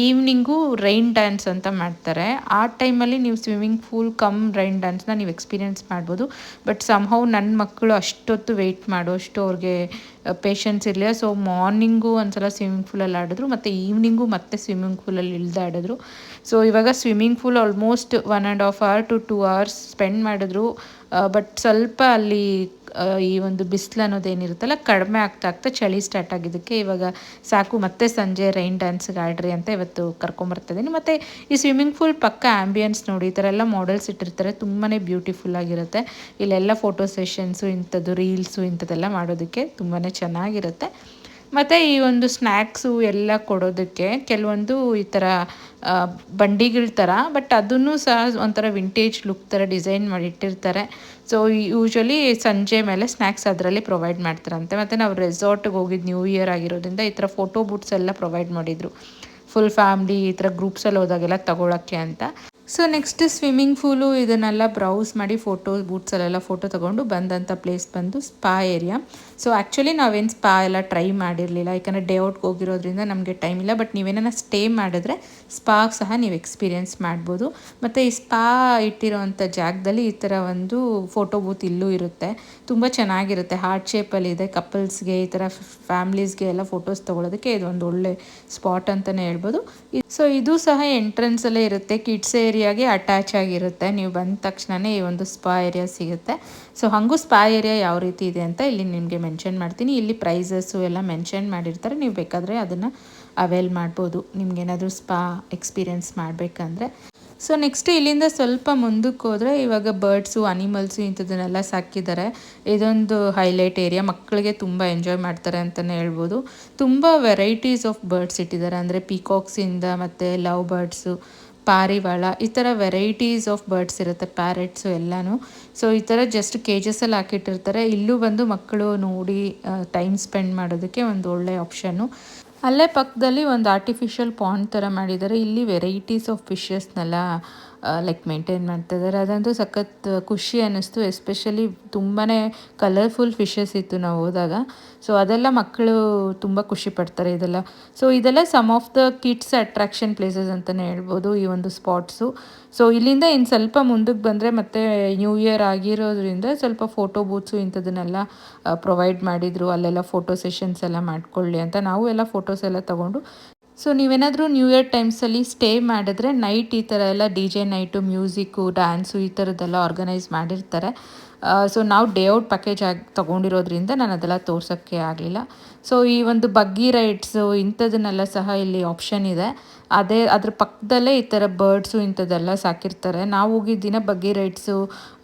ಈವ್ನಿಂಗು ರೈನ್ ಡ್ಯಾನ್ಸ್ ಅಂತ ಮಾಡ್ತಾರೆ. ಆ ಟೈಮಲ್ಲಿ ನೀವು ಸ್ವಿಮ್ಮಿಂಗ್ ಪೂಲ್ ಕಮ್ ರೈನ್ ಡ್ಯಾನ್ಸ್ನ ನೀವು ಎಕ್ಸ್ಪೀರಿಯೆನ್ಸ್ ಮಾಡ್ಬೋದು. ಬಟ್ ಸಮ್ಹೌ ನನ್ನ ಮಕ್ಕಳು ಅಷ್ಟೊತ್ತು ವೆಯ್ಟ್ ಮಾಡೋಷ್ಟು ಅವ್ರಿಗೆ ಪೇಷನ್ಸ್ ಇರಲಿಲ್ಲ. ಸೊ ಮಾರ್ನಿಂಗು ಒಂದ್ಸಲ ಸ್ವಿಮ್ಮಿಂಗ್ ಪೂಲಲ್ಲಿ ಆಡಿದ್ರು, ಮತ್ತು ಈವ್ನಿಂಗು ಮತ್ತೆ ಸ್ವಿಮ್ಮಿಂಗ್ ಪೂಲಲ್ಲಿ ಇಳ್ದು ಆಡಿದ್ರು. ಸೊ ಇವಾಗ swimming pool almost 1.5 hour to 2 hours spend ಮಾಡಿದ್ರು. ಬಟ್ ಸ್ವಲ್ಪ ಅಲ್ಲಿ ಈ ಒಂದು ಬಿಸಿಲು ಅನ್ನೋದೇನಿರುತ್ತಲ್ಲ ಕಡಿಮೆ ಆಗ್ತಾ ಚಳಿ ಸ್ಟಾರ್ಟ್ ಆಗಿದ್ದಕ್ಕೆ ಇವಾಗ ಸಾಕು ಮತ್ತೆ ಸಂಜೆ ರೈನ್ ಡ್ಯಾನ್ಸ್ಗೆ ಆಡ್ರಿ ಅಂತ ಇವತ್ತು ಕರ್ಕೊಂಬರ್ತಿದ್ದೀನಿ. ಮತ್ತು ಈ ಸ್ವಿಮ್ಮಿಂಗ್ ಪೂಲ್ ಪಕ್ಕ ಆ್ಯಂಬಿಯನ್ಸ್ ನೋಡಿ, ಈ ಥರ ಎಲ್ಲ ಮಾಡೆಲ್ಸ್ ಇಟ್ಟಿರ್ತಾರೆ, ತುಂಬಾ ಬ್ಯೂಟಿಫುಲ್ ಆಗಿರುತ್ತೆ. ಇಲ್ಲೆಲ್ಲ ಫೋಟೋ ಸೆಷನ್ಸು ಇಂಥದ್ದು ರೀಲ್ಸು ಇಂಥದ್ದೆಲ್ಲ ಮಾಡೋದಕ್ಕೆ ತುಂಬಾ ಚೆನ್ನಾಗಿರುತ್ತೆ. ಮತ್ತು ಈ ಒಂದು ಸ್ನ್ಯಾಕ್ಸು ಎಲ್ಲ ಕೊಡೋದಕ್ಕೆ ಕೆಲವೊಂದು ಈ ಥರ ಬಂಡಿಗಳ ಥರ, ಬಟ್ ಅದನ್ನು ಸಹ ಒಂಥರ ವಿಂಟೇಜ್ ಲುಕ್ ಥರ ಡಿಸೈನ್ ಮಾಡಿಟ್ಟಿರ್ತಾರೆ. ಸೊ ಯೂಶ್ವಲಿ ಸಂಜೆ ಮೇಲೆ ಸ್ನ್ಯಾಕ್ಸ್ ಅದರಲ್ಲಿ ಪ್ರೊವೈಡ್ ಮಾಡ್ತಾರಂತೆ. ಮತ್ತು ನಾವು ರೆಸಾರ್ಟ್ಗೆ ಹೋಗಿದ್ದು ನ್ಯೂ ಇಯರ್ ಆಗಿರೋದ್ರಿಂದ ಈ ಥರ ಫೋಟೋ ಬೂಟ್ಸ್ ಎಲ್ಲ ಪ್ರೊವೈಡ್ ಮಾಡಿದರು, ಫುಲ್ ಫ್ಯಾಮ್ಲಿ ಈ ಥರ ಗ್ರೂಪ್ಸಲ್ಲಿ ಹೋದಾಗೆಲ್ಲ ತಗೊಳ್ಳೋಕ್ಕೆ ಅಂತ. ಸೊ ನೆಕ್ಸ್ಟ್ ಸ್ವಿಮ್ಮಿಂಗ್ ಪೂಲು ಇದನ್ನೆಲ್ಲ ಬ್ರೌಸ್ ಮಾಡಿ ಫೋಟೋ ಬೂಟ್ಸಲ್ಲೆಲ್ಲ ಫೋಟೋ ತೊಗೊಂಡು ಬಂದಂಥ ಪ್ಲೇಸ್ ಬಂದು ಸ್ಪಾ ಏರಿಯಾ. ಸೊ ಆ್ಯಕ್ಚುಲಿ ನಾವೇನು ಸ್ಪಾ ಎಲ್ಲ ಟ್ರೈ ಮಾಡಿರಲಿಲ್ಲ, ಯಾಕಂದರೆ ಡೇ ಔಟ್ಗೆ ಹೋಗಿರೋದ್ರಿಂದ ನಮಗೆ ಟೈಮ್ ಇಲ್ಲ. ಬಟ್ ನೀವೇನ ಸ್ಟೇ ಮಾಡಿದ್ರೆ ಸ್ಪಾ ಸಹ ನೀವು ಎಕ್ಸ್ಪೀರಿಯೆನ್ಸ್ ಮಾಡ್ಬೋದು. ಮತ್ತು ಈ ಸ್ಪಾ ಇಟ್ಟಿರೋವಂಥ ಜಾಗದಲ್ಲಿ ಈ ಥರ ಒಂದು ಫೋಟೋ ಬೂತ್ ಇಲ್ಲೂ ಇರುತ್ತೆ, ತುಂಬ ಚೆನ್ನಾಗಿರುತ್ತೆ. ಹಾರ್ಟ್ ಶೇಪಲ್ಲಿದೆ. ಕಪಲ್ಸ್ಗೆ ಈ ಥರ ಫ್ಯಾಮ್ಲೀಸ್ಗೆ ಎಲ್ಲ ಫೋಟೋಸ್ ತೊಗೊಳೋದಕ್ಕೆ ಇದು ಒಂದು ಒಳ್ಳೆ ಸ್ಪಾಟ್ ಅಂತಲೇ ಹೇಳ್ಬೋದು. ಸೊ ಇದು ಸಹ ಎಂಟ್ರೆನ್ಸಲ್ಲೇ ಇರುತ್ತೆ, ಕಿಡ್ಸ್ ಏರಿಯಾಗೆ ಅಟ್ಯಾಚ್ ಆಗಿರುತ್ತೆ. ನೀವು ಬಂದ ತಕ್ಷಣವೇ ಈ ಒಂದು ಸ್ಪಾ ಏರಿಯಾ ಸಿಗುತ್ತೆ. ಸೊ ಹಾಗೂ ಸ್ಪಾ ಏರಿಯಾ ಯಾವ ರೀತಿ ಇದೆ ಅಂತ ಇಲ್ಲಿ ನಿಮಗೆ ಮೆನ್ಷನ್ ಮಾಡ್ತೀನಿ. ಇಲ್ಲಿ ಪ್ರೈಸಸ್ಸು ಎಲ್ಲ ಮೆನ್ಷನ್ ಮಾಡಿರ್ತಾರೆ, ನೀವು ಬೇಕಾದರೆ ಅದನ್ನು ಅವೈಲ್ ಮಾಡ್ಬೋದು ನಿಮಗೇನಾದರೂ ಸ್ಪಾ ಎಕ್ಸ್ಪೀರಿಯೆನ್ಸ್ ಮಾಡಬೇಕಂದ್ರೆ. ಸೊ ನೆಕ್ಸ್ಟ್ ಇಲ್ಲಿಂದ ಸ್ವಲ್ಪ ಮುಂದಕ್ಕೆ ಹೋದರೆ ಇವಾಗ ಬರ್ಡ್ಸು ಅನಿಮಲ್ಸು ಇಂಥದ್ದನ್ನೆಲ್ಲ ಸಾಕಿದ್ದಾರೆ. ಇದೊಂದು ಹೈಲೈಟ್ ಏರಿಯಾ, ಮಕ್ಕಳಿಗೆ ತುಂಬ ಎಂಜಾಯ್ ಮಾಡ್ತಾರೆ ಅಂತಲೇ ಹೇಳ್ಬೋದು. ತುಂಬ ವೆರೈಟೀಸ್ ಆಫ್ ಬರ್ಡ್ಸ್ ಇಟ್ಟಿದ್ದಾರೆ, ಅಂದರೆ ಪೀಕಾಕ್ಸಿಂದ ಮತ್ತು ಲವ್ ಬರ್ಡ್ಸು, ಪಾರಿವಾಳ, ಈ ಥರ ವೆರೈಟೀಸ್ ಆಫ್ ಬರ್ಡ್ಸ್ ಇರುತ್ತೆ, ಪ್ಯಾರೆಟ್ಸು ಎಲ್ಲನೂ. ಸೊ ಈ ಥರ ಜಸ್ಟ್ ಕೇಜಸಲ್ಲಿ ಹಾಕಿಟ್ಟಿರ್ತಾರೆ. ಇಲ್ಲೂ ಬಂದು ಮಕ್ಕಳು ನೋಡಿ ಟೈಮ್ ಸ್ಪೆಂಡ್ ಮಾಡೋದಕ್ಕೆ ಒಂದು ಒಳ್ಳೆ ಆಪ್ಷನ್ನು. ಅಲ್ಲೇ ಪಕ್ಕದಲ್ಲಿ ಒಂದು ಆರ್ಟಿಫಿಷಿಯಲ್ ಪಾಂಡ್ ಥರ ಮಾಡಿದ್ದಾರೆ. ಇಲ್ಲಿ ವೆರೈಟೀಸ್ ಆಫ್ ಫಿಶಸ್ನೆಲ್ಲ ಲೈಕ್ ಮೇಂಟೈನ್ ಮಾಡ್ತಾಯಿದ್ದಾರೆ. ಅದಂತೂ ಸಖತ್ ಖುಷಿ ಅನ್ನಿಸ್ತು. ಎಸ್ಪೆಷಲಿ ತುಂಬಾ ಕಲರ್ಫುಲ್ ಫಿಶಸ್ ಇತ್ತು ನಾವು ಹೋದಾಗ. ಸೊ ಅದೆಲ್ಲ ಮಕ್ಕಳು ತುಂಬ ಖುಷಿ ಪಡ್ತಾರೆ ಇದೆಲ್ಲ. ಸೊ ಇದೆಲ್ಲ some of the kids attraction places ಅಂತಲೇ ಹೇಳ್ಬೋದು ಈ ಒಂದು ಸ್ಪಾಟ್ಸು. ಸೊ ಇಲ್ಲಿಂದ ಇನ್ನು ಸ್ವಲ್ಪ ಮುಂದಕ್ಕೆ ಬಂದರೆ ಮತ್ತೆ ನ್ಯೂ ಇಯರ್ ಆಗಿರೋದ್ರಿಂದ ಸ್ವಲ್ಪ ಫೋಟೋ ಬೂತ್ಸು ಇಂಥದ್ದನ್ನೆಲ್ಲ ಪ್ರೊವೈಡ್ ಮಾಡಿದರು. ಅಲ್ಲೆಲ್ಲ ಫೋಟೋ ಸೆಷನ್ಸ್ ಎಲ್ಲ ಮಾಡ್ಕೊಳ್ಳಿ ಅಂತ ನಾವು ಎಲ್ಲ ಫೋಟೋಸ್ ಎಲ್ಲ ತೊಗೊಂಡು. ಸೊ ನೀವೇನಾದರೂ ನ್ಯೂ ಇಯರ್ ಟೈಮ್ಸಲ್ಲಿ ಸ್ಟೇ ಮಾಡಿದ್ರೆ ನೈಟ್ ಈ ಥರ ಎಲ್ಲ DJ ನೈಟು, ಮ್ಯೂಸಿಕ್ಕು, ಡ್ಯಾನ್ಸು ಈ ಥರದ್ದೆಲ್ಲ ಆರ್ಗನೈಸ್ ಮಾಡಿರ್ತಾರೆ. ಸೊ ನಾವು ಡೇ ಔಟ್ ಪ್ಯಾಕೇಜ್ ತೊಗೊಂಡಿರೋದ್ರಿಂದ ನಾನು ಅದೆಲ್ಲ ತೋರ್ಸೋಕ್ಕೆ ಆಗಲಿಲ್ಲ. ಸೊ ಈ ಒಂದು ಬಗ್ಗಿ ರೈಡ್ಸು ಇಂಥದ್ದನ್ನೆಲ್ಲ ಸಹ ಇಲ್ಲಿ ಆಪ್ಷನ್ ಇದೆ. ಅದ್ರ ಪಕ್ಕದಲ್ಲೇ ಈ ಥರ ಬರ್ಡ್ಸು ಇಂಥದ್ದೆಲ್ಲ ಸಾಕಿರ್ತಾರೆ. ನಾವು ಹೋಗಿದ್ದ ದಿನ ಬಗ್ಗಿ ರೈಡ್ಸು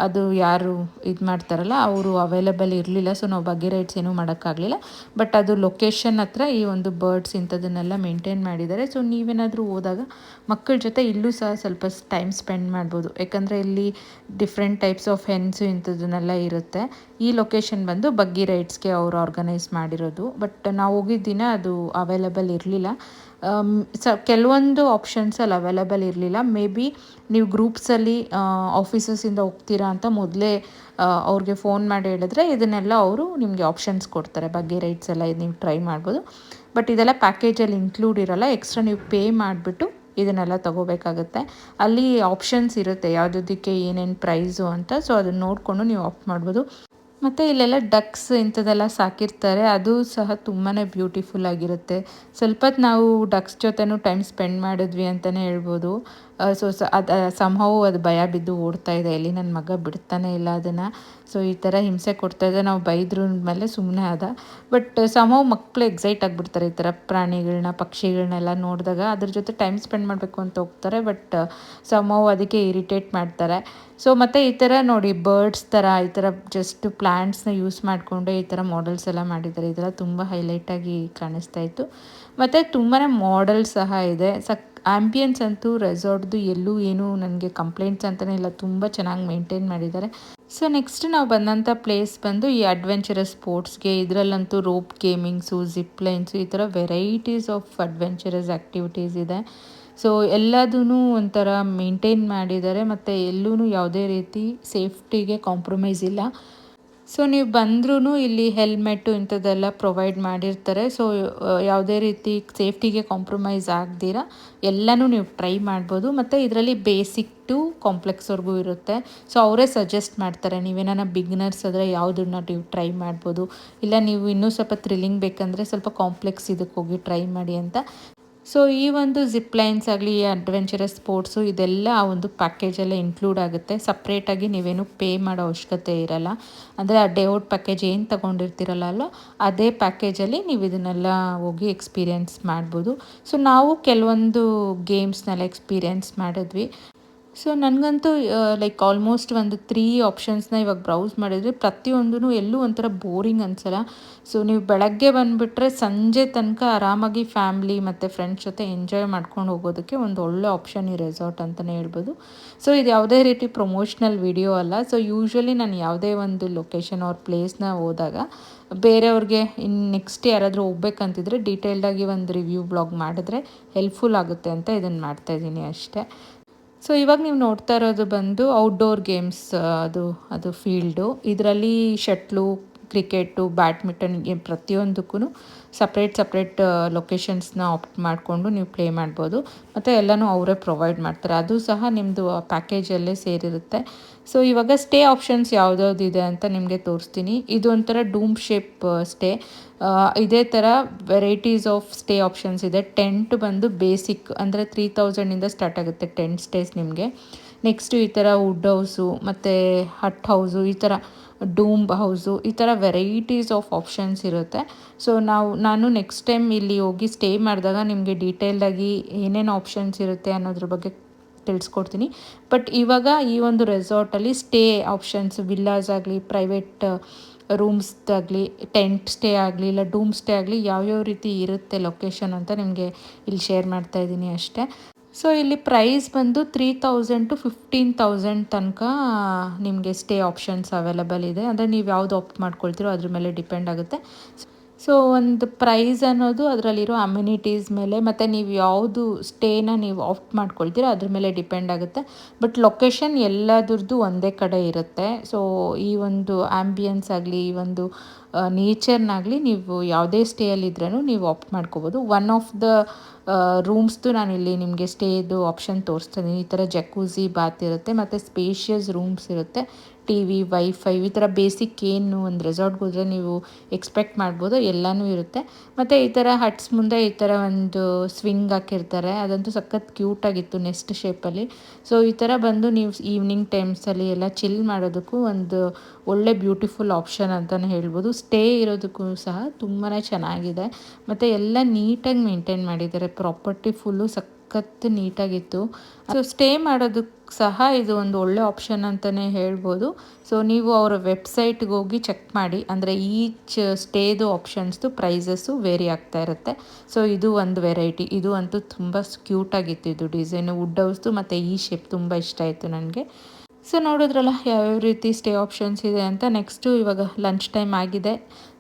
ಅದು ಯಾರು ಇದು ಮಾಡ್ತಾರಲ್ಲ ಅವರು ಅವೈಲೇಬಲ್ ಇರಲಿಲ್ಲ. ಸೊ ನಾವು ಬಗ್ಗಿ ರೈಡ್ಸ್ ಏನೂ ಮಾಡೋಕ್ಕಾಗಲಿಲ್ಲ. ಬಟ್ ಅದು ಲೊಕೇಶನ್ ಹತ್ರ ಈ ಒಂದು ಬರ್ಡ್ಸ್ ಇಂಥದ್ದನ್ನೆಲ್ಲ ಮೇಂಟೈನ್ ಮಾಡಿದ್ದಾರೆ. ಸೊ ನೀವೇನಾದರೂ ಹೋದಾಗ ಮಕ್ಕಳ ಜೊತೆ ಇಲ್ಲೂ ಸಹ ಸ್ವಲ್ಪ ಟೈಮ್ ಸ್ಪೆಂಡ್ ಮಾಡ್ಬೋದು, ಯಾಕಂದರೆ ಇಲ್ಲಿ ಡಿಫ್ರೆಂಟ್ ಟೈಪ್ಸ್ ಆಫ್ ಹೆನ್ಸು ಇಂಥದ್ದನ್ನೆಲ್ಲ ಇರುತ್ತೆ. ಈ ಲೊಕೇಶನ್ ಬಂದು ಬಗ್ಗಿ ರೈಡ್ಸ್ಗೆ ಅವರು ಆರ್ಗನೈಸ್ ಮಾಡಿರೋದು. ಬಟ್ ನಾವು ಹೋಗಿದ್ದ ದಿನ ಅದು ಅವೈಲೇಬಲ್ ಇರಲಿಲ್ಲ. ಕೆಲವೊಂದು ಆಪ್ಷನ್ಸಲ್ಲಿ ಅವೈಲೇಬಲ್ ಇರಲಿಲ್ಲ. ಮೇ ಬಿ ನೀವು ಗ್ರೂಪ್ಸಲ್ಲಿ ಆಫೀಸಸ್ಸಿಂದ ಹೋಗ್ತೀರಾ ಅಂತ ಮೊದಲೇ ಅವ್ರಿಗೆ ಫೋನ್ ಮಾಡಿ ಹೇಳಿದ್ರೆ ಇದನ್ನೆಲ್ಲ ಅವರು ನಿಮಗೆ ಆಪ್ಷನ್ಸ್ ಕೊಡ್ತಾರೆ. ಬಗ್ಗಿ ರೈಡ್ಸ್ ಎಲ್ಲ ಇದು ನೀವು ಟ್ರೈ ಮಾಡ್ಬೋದು. ಬಟ್ ಇದೆಲ್ಲ ಪ್ಯಾಕೇಜಲ್ಲಿ ಇನ್ಕ್ಲೂಡ್ ಇರೋಲ್ಲ, ಎಕ್ಸ್ಟ್ರಾ ನೀವು ಪೇ ಮಾಡಿಬಿಟ್ಟು ಇದನ್ನೆಲ್ಲ ತೊಗೋಬೇಕಾಗುತ್ತೆ. ಅಲ್ಲಿ ಆಪ್ಷನ್ಸ್ ಇರುತ್ತೆ ಯಾವುದಕ್ಕೆ ಏನೇನು ಪ್ರೈಸು ಅಂತ. ಸೊ ಅದನ್ನು ನೋಡಿಕೊಂಡು ನೀವು ಆಪ್ಟ್ ಮಾಡ್ಬೋದು. ಮತ್ತು ಇಲ್ಲೆಲ್ಲ ಡಕ್ಸ್ ಇಂಥದ್ದೆಲ್ಲ ಸಾಕಿರ್ತಾರೆ, ಅದು ಸಹ ತುಂಬಾ ಬ್ಯೂಟಿಫುಲ್ ಆಗಿರುತ್ತೆ. ಸ್ವಲ್ಪ ಹೊತ್ತು ನಾವು ಡಕ್ಸ್ ಜೊತೆನೂ ಟೈಮ್ ಸ್ಪೆಂಡ್ ಮಾಡಿದ್ವಿ ಅಂತಲೇ ಹೇಳ್ಬೋದು. ಸೊ ಅದು ಸಂಹೌ ಅದು ಭಯ ಬಿದ್ದು ಓಡ್ತಾ ಇದೆ, ಎಲ್ಲಿ ನನ್ನ ಮಗ ಬಿಡ್ತಾನೆ ಇಲ್ಲ ಅದನ್ನು. ಸೊ ಈ ಥರ ಹಿಂಸೆ ಕೊಡ್ತಾಯಿದ್ದೆ, ನಾವು ಬೈದ್ರ ಮೇಲೆ ಸುಮ್ಮನೆ ಆದ. ಬಟ್ ಸಂಹೌ ಮಕ್ಕಳು ಎಕ್ಸೈಟ್ ಆಗಿಬಿಡ್ತಾರೆ ಈ ಥರ ಪ್ರಾಣಿಗಳನ್ನ ಪಕ್ಷಿಗಳನ್ನೆಲ್ಲ ನೋಡಿದಾಗ. ಅದ್ರ ಜೊತೆ ಟೈಮ್ ಸ್ಪೆಂಡ್ ಮಾಡಬೇಕು ಅಂತ ಹೋಗ್ತಾರೆ, ಬಟ್ ಸಂಹೌ ಅದಕ್ಕೆ ಇರಿಟೇಟ್ ಮಾಡ್ತಾರೆ. ಸೊ ಮತ್ತು ಈ ಥರ ನೋಡಿ ಬರ್ಡ್ಸ್ ಥರ ಈ ಥರ ಜಸ್ಟ್ ಪ್ಲ್ಯಾಂಟ್ಸ್ನ ಯೂಸ್ ಮಾಡಿಕೊಂಡು ಈ ಥರ ಮಾಡೆಲ್ಸ್ ಎಲ್ಲ ಮಾಡಿದ್ದಾರೆ. ಇದೆಲ್ಲ ತುಂಬ ಹೈಲೈಟಾಗಿ ಕಾಣಿಸ್ತಾ ಇತ್ತು. ಮತ್ತು ತುಂಬಾ ಮಾಡೆಲ್ ಸಹ ಇದೆ. ಆ್ಯಂಬಿಯನ್ಸ್ ಅಂತೂ ರೆಸಾರ್ಟ್ದು ಎಲ್ಲೂ ಏನೂ ನನಗೆ ಕಂಪ್ಲೇಂಟ್ಸ್ ಅಂತಲೇ ಇಲ್ಲ, ತುಂಬ ಚೆನ್ನಾಗಿ ಮೇಂಟೈನ್ ಮಾಡಿದ್ದಾರೆ. ಸೊ ನೆಕ್ಸ್ಟ್ ನಾವು ಬಂದಂಥ ಪ್ಲೇಸ್ ಬಂದು ಈ adventurous ಸ್ಪೋರ್ಟ್ಸ್ಗೆ. ಇದರಲ್ಲಂತೂ rope gamings, zip lines ಈ ಥರ ವೆರೈಟೀಸ್ ಆಫ್ ಅಡ್ವೆಂಚರಸ್ ಆ್ಯಕ್ಟಿವಿಟೀಸ್ ಇದೆ. ಸೊ ಎಲ್ಲದೂ ಒಂಥರ ಮೇಂಟೈನ್ ಮಾಡಿದ್ದಾರೆ, ಮತ್ತು ಎಲ್ಲೂ ಯಾವುದೇ ರೀತಿ ಸೇಫ್ಟಿಗೆ ಕಾಂಪ್ರಮೈಸ್ ಇಲ್ಲ. ಸೊ ನೀವು ಬಂದ್ರೂ ಇಲ್ಲಿ ಹೆಲ್ಮೆಟ್ಟು ಇಂಥದ್ದೆಲ್ಲ ಪ್ರೊವೈಡ್ ಮಾಡಿರ್ತಾರೆ. ಸೊ ಯಾವುದೇ ರೀತಿ ಸೇಫ್ಟಿಗೆ ಕಾಂಪ್ರಮೈಸ್ ಆಗ್ದಿರ ಎಲ್ಲನೂ ನೀವು ಟ್ರೈ ಮಾಡ್ಬೋದು. ಮತ್ತು ಇದರಲ್ಲಿ ಬೇಸಿಕ್ ಟು ಕಾಂಪ್ಲೆಕ್ಸ್ವರೆಗೂ ಇರುತ್ತೆ. ಸೊ ಅವರೇ ಸಜೆಸ್ಟ್ ಮಾಡ್ತಾರೆ, ನೀವೇನಾರ ಬಿಗಿನರ್ಸ್ ಆದರೆ ಯಾವುದನ್ನ ನೀವು ಟ್ರೈ ಮಾಡ್ಬೋದು, ಇಲ್ಲ ನೀವು ಇನ್ನೂ ಸ್ವಲ್ಪ ಥ್ರಿಲ್ಲಿಂಗ್ ಬೇಕಂದರೆ ಸ್ವಲ್ಪ ಕಾಂಪ್ಲೆಕ್ಸ್ ಇದಕ್ಕೆ ಹೋಗಿ ಟ್ರೈ ಮಾಡಿ ಅಂತ. ಸೊ ಈ ಒಂದು ಜಿಪ್ ಲೈನ್ಸ್ ಆಗಲಿ, ಅಡ್ವೆಂಚರಸ್ ಸ್ಪೋರ್ಟ್ಸು ಇದೆಲ್ಲ ಆ ಒಂದು ಪ್ಯಾಕೇಜಲ್ಲೇ ಇನ್ಕ್ಲೂಡ್ ಆಗುತ್ತೆ. ಸಪ್ರೇಟಾಗಿ ನೀವೇನು ಪೇ ಮಾಡೋ ಅವಶ್ಯಕತೆ ಇರಲ್ಲ. ಅಂದರೆ ಆ ಡೇ ಔಟ್ ಪ್ಯಾಕೇಜ್ ಏನು ತೊಗೊಂಡಿರ್ತೀರಲ್ಲ ಅಲ್ಲ, ಅದೇ ಪ್ಯಾಕೇಜಲ್ಲಿ ನೀವು ಇದನ್ನೆಲ್ಲ ಹೋಗಿ ಎಕ್ಸ್ಪೀರಿಯೆನ್ಸ್ ಮಾಡ್ಬೋದು. ಸೊ ನಾವು ಕೆಲವೊಂದು ಗೇಮ್ಸ್ನೆಲ್ಲ ಎಕ್ಸ್ಪೀರಿಯೆನ್ಸ್ ಮಾಡಿದ್ವಿ. ಸೊ ನನಗಂತೂ ಲೈಕ್ ಆಲ್ಮೋಸ್ಟ್ ಒಂದು 3 ಆಪ್ಷನ್ಸ್ನ ಇವಾಗ ಬ್ರೌಸ್ ಮಾಡಿದರೆ ಪ್ರತಿಯೊಂದೂ ಎಲ್ಲೂ ಒಂಥರ ಬೋರಿಂಗ್ ಅನಿಸಲ್ಲ. ಸೊ ನೀವು ಬೆಳಗ್ಗೆ ಬಂದುಬಿಟ್ರೆ ಸಂಜೆ ತನಕ ಆರಾಮಾಗಿ ಫ್ಯಾಮ್ಲಿ ಮತ್ತು ಫ್ರೆಂಡ್ಸ್ ಜೊತೆ ಎಂಜಾಯ್ ಮಾಡ್ಕೊಂಡು ಹೋಗೋದಕ್ಕೆ ಒಂದು ಒಳ್ಳೆ ಆಪ್ಷನ್ ಈ ರೆಸಾರ್ಟ್ ಅಂತಲೇ ಹೇಳ್ಬೋದು. ಸೊ ಇದು ಯಾವುದೇ ರೀತಿ ಪ್ರಮೋಷ್ನಲ್ ವಿಡಿಯೋ ಅಲ್ಲ. ಸೊ ಯೂಶ್ವಲಿ ನಾನು ಯಾವುದೇ ಒಂದು ಲೊಕೇಶನ್ ಅವ್ರ ಪ್ಲೇಸ್ನ ಹೋದಾಗ ಬೇರೆಯವ್ರಿಗೆ ಇನ್ನು ನೆಕ್ಸ್ಟ್ ಯಾರಾದರೂ ಹೋಗ್ಬೇಕಂತಿದ್ರೆ ಡೀಟೇಲ್ಡಾಗಿ ಒಂದು ರಿವ್ಯೂ ಬ್ಲಾಗ್ ಮಾಡಿದ್ರೆ ಹೆಲ್ಪ್ಫುಲ್ ಆಗುತ್ತೆ ಅಂತ ಇದನ್ನು ಮಾಡ್ತಾಯಿದ್ದೀನಿ ಅಷ್ಟೇ. ಸೊ ಇವಾಗ ನೀವು ನೋಡ್ತಾ ಇರೋದು ಬಂದು ಔಟ್ಡೋರ್ ಗೇಮ್ಸ್, ಅದು ಫೀಲ್ಡು. ಇದರಲ್ಲಿ ಶಟ್ಲು, ಕ್ರಿಕೆಟು, ಬ್ಯಾಡ್ಮಿಂಟನ್ ಪ್ರತಿಯೊಂದಕ್ಕೂ ಸಪ್ರೇಟ್ ಲೊಕೇಶನ್ಸ್ನ ಆಪ್ಟ್ ಮಾಡಿಕೊಂಡು ನೀವು ಪ್ಲೇ ಮಾಡ್ಬೋದು. ಮತ್ತು ಎಲ್ಲನೂ ಅವರೇ ಪ್ರೊವೈಡ್ ಮಾಡ್ತಾರೆ, ಅದು ಸಹ ನಿಮ್ಮದು ಪ್ಯಾಕೇಜಲ್ಲೇ ಸೇರಿರುತ್ತೆ. ಸೊ ಇವಾಗ ಸ್ಟೇ ಆಪ್ಷನ್ಸ್ ಯಾವುದ್ಯಾವ್ದಿದೆ ಅಂತ ನಿಮಗೆ ತೋರಿಸ್ತೀನಿ. ಇದು ಒಂಥರ ಡೂಮ್ ಶೇಪ್ ಸ್ಟೇ. ಇದೇ ಥರ ವೆರೈಟೀಸ್ ಆಫ್ ಸ್ಟೇ ಆಪ್ಷನ್ಸ್ ಇದೆ. ಟೆಂಟ್ ಬಂದು ಬೇಸಿಕ್ ಅಂದರೆ 3000ಇಂದ ಸ್ಟಾರ್ಟ್ ಆಗುತ್ತೆ ಟೆಂಟ್ ಸ್ಟೇಸ್ ನಿಮಗೆ. ನೆಕ್ಸ್ಟು ಈ ಥರ ವುಡ್ ಹೌಸು ಮತ್ತು ಹಟ್ ಹೌಸು, ಈ ಥರ ಡೂಮ್ ಹೌಸು, ಈ ಥರ ವೆರೈಟೀಸ್ ಆಫ್ ಆಪ್ಷನ್ಸ್ ಇರುತ್ತೆ. ಸೊ ನಾನು ನೆಕ್ಸ್ಟ್ ಟೈಮ್ ಇಲ್ಲಿ ಹೋಗಿ ಸ್ಟೇ ಮಾಡಿದಾಗ ನಿಮಗೆ ಡೀಟೇಲ್ಡಾಗಿ ಏನೇನು ಆಪ್ಷನ್ಸ್ ಇರುತ್ತೆ ಅನ್ನೋದ್ರ ಬಗ್ಗೆ ತಿಳಿಸ್ಕೊಡ್ತೀನಿ. ಬಟ್ ಇವಾಗ ಈ ಒಂದು ರೆಸಾರ್ಟಲ್ಲಿ ಸ್ಟೇ ಆಪ್ಷನ್ಸ್, ವಿಲ್ಲಾಸ್ ಆಗಲಿ, ಪ್ರೈವೇಟ್ ರೂಮ್ಸ್ದಾಗಲಿ, ಟೆಂಟ್ ಸ್ಟೇ ಆಗಲಿ, ಇಲ್ಲ ಡೂಮ್ ಸ್ಟೇ ಆಗಲಿ, ಯಾವ್ಯಾವ ರೀತಿ ಇರುತ್ತೆ ಲೊಕೇಶನ್ ಅಂತ ನಿಮಗೆ ಇಲ್ಲಿ ಶೇರ್ ಮಾಡ್ತಾಯಿದ್ದೀನಿ ಅಷ್ಟೇ. ಸೊ ಇಲ್ಲಿ ಪ್ರೈಸ್ ಬಂದು 3000 to 15,000 ತನಕ ನಿಮಗೆ ಸ್ಟೇ ಆಪ್ಷನ್ಸ್ ಅವೈಲಬಲ್ ಇದೆ. ಅಂದರೆ ನೀವು ಯಾವುದು ಆಪ್ಟ್ ಮಾಡ್ಕೊಳ್ತೀರೋ ಅದ್ರ ಮೇಲೆ ಡಿಪೆಂಡ್ ಆಗುತ್ತೆ. ಸೊ ಒಂದು ಪ್ರೈಸ್ ಅನ್ನೋದು ಅದರಲ್ಲಿರೋ ಅಮ್ಯುನಿಟೀಸ್ ಮೇಲೆ ಮತ್ತು ನೀವು ಯಾವುದು ಸ್ಟೇನ ನೀವು ಆಪ್ಟ್ ಮಾಡ್ಕೊಳ್ತೀರೋ ಅದ್ರ ಮೇಲೆ ಡಿಪೆಂಡ್ ಆಗುತ್ತೆ. ಬಟ್ ಲೊಕೇಶನ್ ಎಲ್ಲದ್ರದ್ದು ಒಂದೇ ಕಡೆ ಇರುತ್ತೆ. ಸೊ ಈ ಒಂದು ಆ್ಯಂಬಿಯನ್ಸ್ ಆಗಲಿ, ಈ ಒಂದು ನೇಚರ್ನಾಗಲಿ ನೀವು ಯಾವುದೇ ಸ್ಟೇಯಲ್ಲಿದ್ರೂ ನೀವು ಆಪ್ಟ್ ಮಾಡ್ಕೋಬೋದು. ಒನ್ ಆಫ್ ದ ರೂಮ್ಸ್ದು ನಾನಿಲ್ಲಿ ನಿಮಗೆ ಸ್ಟೇದು ಆಪ್ಷನ್ ತೋರಿಸ್ತೀನಿ. ಈ ಥರ ಜಕೂಸಿ ಬಾತ್ ಇರುತ್ತೆ ಮತ್ತು ಸ್ಪೇಷಿಯಸ್ ರೂಮ್ಸ್ ಇರುತ್ತೆ, TV, ವೈಫೈ, ಈ ಥರ ಬೇಸಿಕ್ ಏನು ಒಂದು ರೆಸಾರ್ಟ್ಗೆ ಹೋದರೆ ನೀವು ಎಕ್ಸ್ಪೆಕ್ಟ್ ಮಾಡ್ಬೋದು ಎಲ್ಲನೂ ಇರುತ್ತೆ. ಮತ್ತು ಈ ಥರ ಹಟ್ಸ್ ಮುಂದೆ ಈ ಥರ ಒಂದು ಸ್ವಿಂಗ್ ಹಾಕಿರ್ತಾರೆ, ಅದಂತೂ ಸಖತ್ ಕ್ಯೂಟಾಗಿತ್ತು ನೆಸ್ಟ್ ಶೇಪಲ್ಲಿ. ಸೊ ಈ ಥರ ಬಂದು ನೀವು ಈವ್ನಿಂಗ್ ಟೈಮ್ಸಲ್ಲಿ ಎಲ್ಲ ಚಿಲ್ ಮಾಡೋದಕ್ಕೂ ಒಂದು ಒಳ್ಳೆ ಬ್ಯೂಟಿಫುಲ್ ಆಪ್ಷನ್ ಅಂತಲೇ ಹೇಳ್ಬೋದು. ಸ್ಟೇ ಇರೋದಕ್ಕೂ ಸಹ ತುಂಬಾ ಚೆನ್ನಾಗಿದೆ ಮತ್ತು ಎಲ್ಲ ನೀಟಾಗಿ ಮೇಂಟೈನ್ ಮಾಡಿದ್ದಾರೆ. ಪ್ರಾಪರ್ಟಿ ಫುಲ್ಲು ಸಖತ್ ನೀಟಾಗಿತ್ತು. ಸೊ ಸ್ಟೇ ಮಾಡೋದಕ್ಕೆ ಸಹ ಇದು ಒಂದು ಒಳ್ಳೆ ಆಪ್ಷನ್ ಅಂತಲೇ ಹೇಳ್ಬೋದು. ಸೊ ನೀವು ಅವರ ವೆಬ್ಸೈಟ್ಗೆ ಹೋಗಿ ಚೆಕ್ ಮಾಡಿ, ಅಂದರೆ ಈಚ್ ಸ್ಟೇದು ಆಪ್ಷನ್ಸ್ದು ಪ್ರೈಸಸ್ಸು ವೇರಿ ಆಗ್ತಾ ಇರುತ್ತೆ. ಸೊ ಇದು ಒಂದು ವೆರೈಟಿ, ಇದು ಅಂತೂ ತುಂಬ ಕ್ಯೂಟಾಗಿತ್ತು. ಇದು ಡಿಸೈನು ವುಡ್ ಹೌಸ್ದು ಮತ್ತು ಈ ಶೇಪ್ ತುಂಬ ಇಷ್ಟ ಆಯಿತು ನನಗೆ. ಸೊ ನೋಡಿದ್ರಲ್ಲ ಯಾವ್ಯಾವ ರೀತಿ ಸ್ಟೇ ಆಪ್ಷನ್ಸ್ ಇದೆ ಅಂತ. ನೆಕ್ಸ್ಟು ಇವಾಗ ಲಂಚ್ ಟೈಮ್ ಆಗಿದೆ.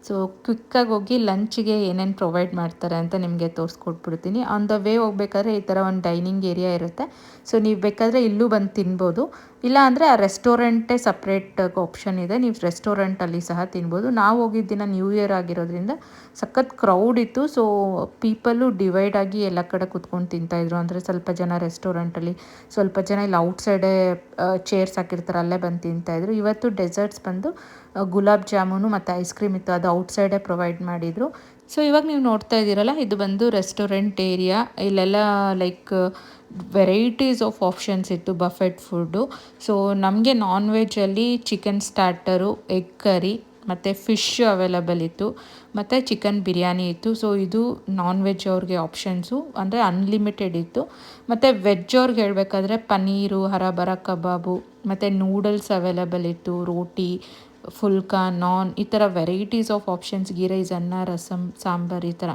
ಸೊ ಕ್ವಿಕ್ಕಾಗಿ ಹೋಗಿ ಲಂಚ್ಗೆ ಏನೇನು ಪ್ರೊವೈಡ್ ಮಾಡ್ತಾರೆ ಅಂತ ನಿಮಗೆ ತೋರಿಸ್ಕೊಟ್ಬಿಡ್ತೀನಿ. ಆನ್ ದ ವೇ ಹೋಗ್ಬೇಕಾದ್ರೆ ಈ ಥರ ಒಂದು ಡೈನಿಂಗ್ ಏರಿಯಾ ಇರುತ್ತೆ. ಸೊ ನೀವು ಬೇಕಾದರೆ ಇಲ್ಲೂ ಬಂದು ತಿನ್ಬೋದು, ಇಲ್ಲ ಅಂದರೆ ಆ ರೆಸ್ಟೋರೆಂಟೇ ಸಪ್ರೇಟ್ ಆಪ್ಷನ್ ಇದೆ, ನೀವು ರೆಸ್ಟೋರೆಂಟಲ್ಲಿ ಸಹ ತಿನ್ಬೋದು. ನಾವು ಹೋಗಿದ್ದ ದಿನ ನ್ಯೂ ಇಯರ್ ಆಗಿರೋದ್ರಿಂದ ಸಖತ್ ಕ್ರೌಡ್ ಇತ್ತು. ಸೊ ಪೀಪಲ್ಲು ಡಿವೈಡ್ ಆಗಿ ಎಲ್ಲ ಕಡೆ ಕುತ್ಕೊಂಡು ತಿಂತಾಯಿದ್ರು. ಅಂದರೆ ಸ್ವಲ್ಪ ಜನ ರೆಸ್ಟೋರೆಂಟಲ್ಲಿ, ಸ್ವಲ್ಪ ಜನ ಇಲ್ಲಿ ಔಟ್ಸೈಡೇ ಚೇರ್ಸ್ ಹಾಕಿರ್ತಾರೆ ಅಲ್ಲೇ ಬಂದು ತಿಂತಾಯಿದ್ರು. ಇವತ್ತು ಡೆಸರ್ಟ್ಸ್ ಬಂದು ಗುಲಾಬ್ ಜಾಮೂನು ಮತ್ತು ಐಸ್ ಕ್ರೀಮ್ ಇತ್ತು, ಅದು ಔಟ್ಸೈಡೇ ಪ್ರೊವೈಡ್ ಮಾಡಿದರು. ಸೊ ಇವಾಗ ನೀವು ನೋಡ್ತಾ ಇದ್ದೀರಲ್ಲ, ಇದು ಬಂದು ರೆಸ್ಟೋರೆಂಟ್ ಏರಿಯಾ. ಇಲ್ಲೆಲ್ಲ ಲೈಕ್ ವೆರೈಟೀಸ್ ಆಫ್ ಆಪ್ಷನ್ಸ್ ಇತ್ತು, ಬಫೆಟ್ ಫುಡ್ಡು. ಸೊ ನಮಗೆ ನಾನ್ ವೆಜ್ಜಲ್ಲಿ ಚಿಕನ್ ಸ್ಟಾರ್ಟರು, ಎಗ್ ಕರಿ ಮತ್ತು ಫಿಶ್ ಅವೈಲಬಲ್ ಇತ್ತು, ಮತ್ತು ಚಿಕನ್ ಬಿರಿಯಾನಿ ಇತ್ತು. ಸೊ ಇದು ನಾನ್ ವೆಜ್ ಅವ್ರಿಗೆ ಆಪ್ಷನ್ಸು, ಅಂದರೆ ಅನ್ಲಿಮಿಟೆಡ್ ಇತ್ತು. ಮತ್ತು ವೆಜ್ ಅವ್ರಿಗೆ ಹೇಳಬೇಕಾದ್ರೆ ಪನ್ನೀರು, ಹರಬರ ಕಬಾಬು ಮತ್ತು ನೂಡಲ್ಸ್ ಅವೈಲಬಲ್ ಇತ್ತು, ರೋಟಿ, ಫುಲ್ಕಾ, ನಾನ್, ಈ ಥರ varieties of options, ghee rice, ಅನ್ನ, ರಸಮ್, ಸಾಂಬಾರು, ಈ ಥರ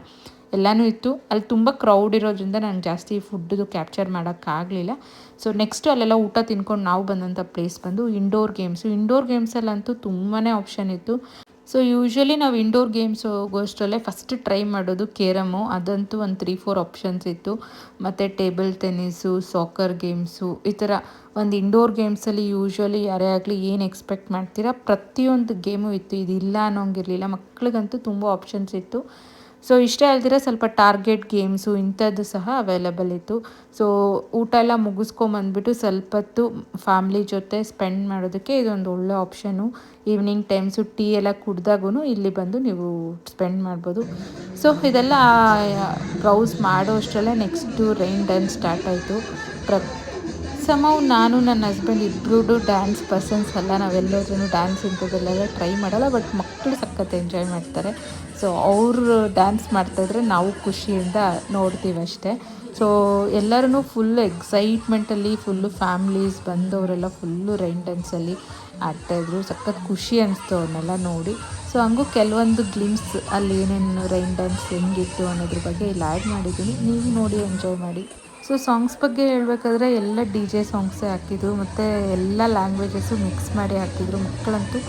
ಎಲ್ಲನೂ ಇತ್ತು. ಅಲ್ಲಿ ತುಂಬ ಕ್ರೌಡ್ ಇರೋದ್ರಿಂದ ನಾನು ಜಾಸ್ತಿ ಫುಡ್ದು ಕ್ಯಾಪ್ಚರ್ ಮಾಡೋಕ್ಕಾಗಲಿಲ್ಲ. ಸೊ ನೆಕ್ಸ್ಟು ಅಲ್ಲೆಲ್ಲ ಊಟ ತಿನ್ಕೊಂಡು ನಾವು ಬಂದಂಥ ಪ್ಲೇಸ್ ಬಂದು ಇಂಡೋರ್ ಗೇಮ್ಸು. ಇಂಡೋರ್ ಗೇಮ್ಸಲ್ಲಂತೂ ತುಂಬಾ ಆಪ್ಷನ್ ಇತ್ತು. ಸೊ ಯೂಶ್ವಲಿ ನಾವು ಇಂಡೋರ್ ಗೇಮ್ಸ್ ಹೋಗೋಷ್ಟರಲ್ಲೇ ಫಸ್ಟ್ ಟ್ರೈ ಮಾಡೋದು ಕೇರಮ್ಮು. ಅದಂತೂ ಒಂದು 3-4 ಆಪ್ಷನ್ಸ್ ಇತ್ತು. ಮತ್ತು ಟೇಬಲ್ ಟೆನ್ನಿಸು, ಸಾಕರ್ ಗೇಮ್ಸು, ಈ ಥರ ಒಂದು ಇಂಡೋರ್ ಗೇಮ್ಸಲ್ಲಿ ಯೂಶ್ವಲಿ ಯಾರೇ ಆಗಲಿ ಏನು ಎಕ್ಸ್ಪೆಕ್ಟ್ ಮಾಡ್ತೀರಾ ಪ್ರತಿಯೊಂದು ಗೇಮು ಇತ್ತು. ಇದಿಲ್ಲ ಅನ್ನೋಂಗಿರಲಿಲ್ಲ. ಮಕ್ಳಿಗಂತೂ ತುಂಬ ಆಪ್ಷನ್ಸ್ ಇತ್ತು. ಸೊ ಇಷ್ಟೇ ಅಲ್ದಿರ ಸ್ವಲ್ಪ ಟಾರ್ಗೆಟ್ ಗೇಮ್ಸು ಇಂಥದ್ದು ಸಹ ಅವೈಲಬಲ್ ಇತ್ತು. ಸೊ ಊಟ ಎಲ್ಲ ಮುಗಿಸ್ಕೊಂಬಂದ್ಬಿಟ್ಟು ಸ್ವಲ್ಪ ಹೊತ್ತು ಫ್ಯಾಮ್ಲಿ ಜೊತೆ ಸ್ಪೆಂಡ್ ಮಾಡೋದಕ್ಕೆ ಇದೊಂದು ಒಳ್ಳೆ ಆಪ್ಷನು. ಈವ್ನಿಂಗ್ ಟೈಮ್ಸು ಟೀ ಎಲ್ಲ ಕುಡ್ದಾಗೂ ಇಲ್ಲಿ ಬಂದು ನೀವು ಸ್ಪೆಂಡ್ ಮಾಡ್ಬೋದು. ಸೊ ಇದೆಲ್ಲ ಬ್ರೌಸ್ ಮಾಡೋ ಅಷ್ಟರಲ್ಲೇ ನೆಕ್ಸ್ಟು ರೈನ್ ಡ್ಯಾನ್ಸ್ ಸ್ಟಾರ್ಟ್ ಆಯಿತು. ನಾನು ನನ್ನ ಹಸ್ಬೆಂಡ್ ಇಬ್ಬರೂ ಡ್ಯಾನ್ಸ್ ಪರ್ಸನ್ಸ್ ಅಲ್ಲ. ನಾವೆಲ್ಲರೂ ಡ್ಯಾನ್ಸ್ ಇಂಥದ್ದೆಲ್ಲ ಟ್ರೈ ಮಾಡಲ್ಲ. ಬಟ್ ಮಕ್ಕಳು ಸಖತ್ ಎಂಜಾಯ್ ಮಾಡ್ತಾರೆ. ಸೊ ಅವರು ಡ್ಯಾನ್ಸ್ ಮಾಡ್ತಾಯಿದ್ರೆ ನಾವು ಖುಷಿಯಿಂದ ನೋಡ್ತೀವಿ ಅಷ್ಟೇ. ಸೊ ಎಲ್ಲರೂ ಫುಲ್ಲು ಎಕ್ಸೈಟ್ಮೆಂಟಲ್ಲಿ ಫುಲ್ಲು ಫ್ಯಾಮ್ಲೀಸ್ ಬಂದವರೆಲ್ಲ ಫುಲ್ಲು ರೈನ್ ಡ್ಯಾನ್ಸಲ್ಲಿ ಆಡ್ತಾಯಿದ್ರು. ಸಖತ್ ಖುಷಿ ಅನಿಸ್ತು ಅವ್ರನ್ನೆಲ್ಲ ನೋಡಿ. ಸೊ ಹಂಗೂ ಕೆಲವೊಂದು ಗ್ಲಿಮ್ಸ್ ಅಲ್ಲಿ ಏನೇನು ರೈನ್ ಡ್ಯಾನ್ಸ್ ಹೆಂಗಿತ್ತು ಅನ್ನೋದ್ರ ಬಗ್ಗೆ ಇಲ್ಲಿ ಆ್ಯಡ್ ಮಾಡಿದ್ದೀನಿ. ನೀವು ನೋಡಿ ಎಂಜಾಯ್ ಮಾಡಿ. ಸೊ ಸಾಂಗ್ಸ್ ಬಗ್ಗೆ ಹೇಳಬೇಕಾದ್ರೆ ಎಲ್ಲ DJ ಸಾಂಗ್ಸೇ ಹಾಕಿದ್ರು ಮತ್ತು ಎಲ್ಲ ಲ್ಯಾಂಗ್ವೇಜಸ್ಸು ಮಿಕ್ಸ್ ಮಾಡಿ ಹಾಕಿದ್ರು. ಮಕ್ಕಳಂತೂ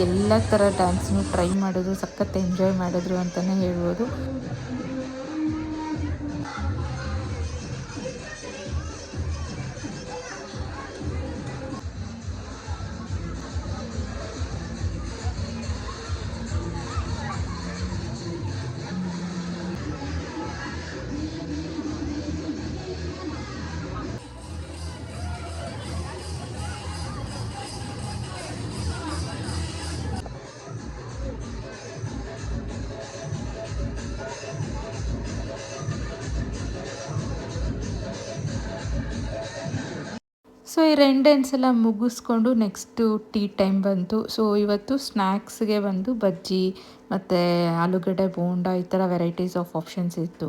ಎಲ್ಲ ಥರ ಡ್ಯಾನ್ಸ್ನು ಟ್ರೈ ಮಾಡಿದ್ರು, ಸಖತ್ ಎಂಜಾಯ್ ಮಾಡಿದ್ರು ಅಂತಲೇ ಹೇಳ್ಬೋದು. ಸೊ ಈ ರೈನ್ ಡ್ಯಾನ್ಸ್ ಎಲ್ಲ ಮುಗಿಸ್ಕೊಂಡು ನೆಕ್ಸ್ಟು ಟೀ ಟೈಮ್ ಬಂತು. ಸೊ ಇವತ್ತು ಸ್ನ್ಯಾಕ್ಸ್ಗೆ ಬಂದು ಬಜ್ಜಿ ಮತ್ತು ಆಲೂಗಡ್ಡೆ ಬೋಂಡ ಈ ಥರ ವೆರೈಟೀಸ್ ಆಫ್ ಆಪ್ಷನ್ಸ್ ಇತ್ತು.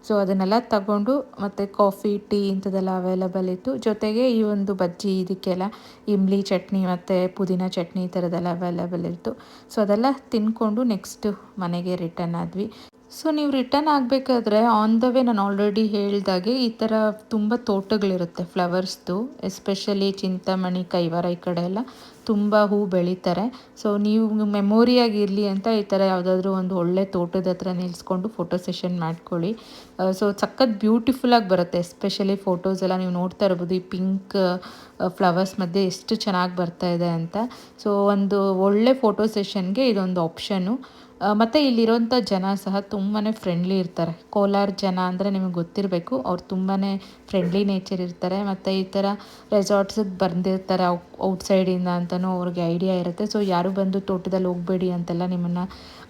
ಸೊ ಅದನ್ನೆಲ್ಲ ತಗೊಂಡು ಮತ್ತು ಕಾಫಿ ಟೀ ಇಂಥದ್ದೆಲ್ಲ ಅವೈಲಬಲ್ ಇತ್ತು. ಜೊತೆಗೆ ಈ ಒಂದು ಬಜ್ಜಿ ಇದಕ್ಕೆಲ್ಲ ಇಂಬ್ಲಿ ಚಟ್ನಿ ಮತ್ತು ಪುದೀನ ಚಟ್ನಿ ಈ ಥರದ್ದೆಲ್ಲ ಅವೈಲಬಲ್ ಇತ್ತು. ಸೊ ಅದೆಲ್ಲ ತಿಂದ್ಕೊಂಡು ನೆಕ್ಸ್ಟು ಮನೆಗೆ ರಿಟರ್ನ್ ಆದ್ವಿ. ಸೊ ನೀವು ರಿಟರ್ನ್ ಆಗಬೇಕಾದ್ರೆ ಆನ್ ದ ವೇ ನಾನು ಆಲ್ರೆಡಿ ಹೇಳ್ದಾಗೆ ಈ ಥರ ತುಂಬ ತೋಟಗಳಿರುತ್ತೆ ಫ್ಲವರ್ಸ್ದು. ಎಸ್ಪೆಷಲಿ ಚಿಂತಾಮಣಿ, ಕೈವಾರ ಈ ಕಡೆ ಎಲ್ಲ ತುಂಬ ಹೂ ಬೆಳೀತಾರೆ. ಸೊ ನೀವು ಮೆಮೊರಿಯಾಗಿರಲಿ ಅಂತ ಈ ಥರ ಯಾವುದಾದ್ರೂ ಒಂದು ಒಳ್ಳೆ ತೋಟದ ಹತ್ರ ನಿಲ್ಲಿಸ್ಕೊಂಡು ಫೋಟೋ ಸೆಷನ್ ಮಾಡ್ಕೊಳ್ಳಿ. ಸೊ ಸಖತ್ ಬ್ಯೂಟಿಫುಲ್ಲಾಗಿ ಬರುತ್ತೆ. ಎಸ್ಪೆಷಲಿ ಫೋಟೋಸ್ ಎಲ್ಲ ನೀವು ನೋಡ್ತಾ ಇರ್ಬೋದು ಈ ಪಿಂಕ್ ಫ್ಲವರ್ಸ್ ಮಧ್ಯೆ ಎಷ್ಟು ಚೆನ್ನಾಗಿ ಬರ್ತಾ ಇದೆ ಅಂತ. ಸೊ ಒಂದು ಒಳ್ಳೆ ಫೋಟೋ ಸೆಷನ್ಗೆ ಇದೊಂದು ಆಪ್ಷನ್ನು. ಮತ್ತು ಇಲ್ಲಿರೋಂಥ ಜನ ಸಹ ತುಂಬಾ ಫ್ರೆಂಡ್ಲಿ ಇರ್ತಾರೆ. ಕೋಲಾರ ಜನ ಅಂದರೆ ನಿಮಗೆ ಗೊತ್ತಿರಬೇಕು, ಅವ್ರು ತುಂಬಾ ಫ್ರೆಂಡ್ಲಿ ನೇಚರ್ ಇರ್ತಾರೆ. ಮತ್ತು ಈ ಥರ ರೆಸಾರ್ಟ್ಸಿಗೆ ಬಂದಿರ್ತಾರೆ ಔಟ್ಸೈಡಿಂದ ಅಂತಲೂ ಅವ್ರಿಗೆ ಐಡಿಯಾ ಇರುತ್ತೆ. ಸೊ ಯಾರು ಬಂದು ತೋಟದಲ್ಲಿ ಹೋಗಬೇಡಿ ಅಂತೆಲ್ಲ ನಿಮ್ಮನ್ನು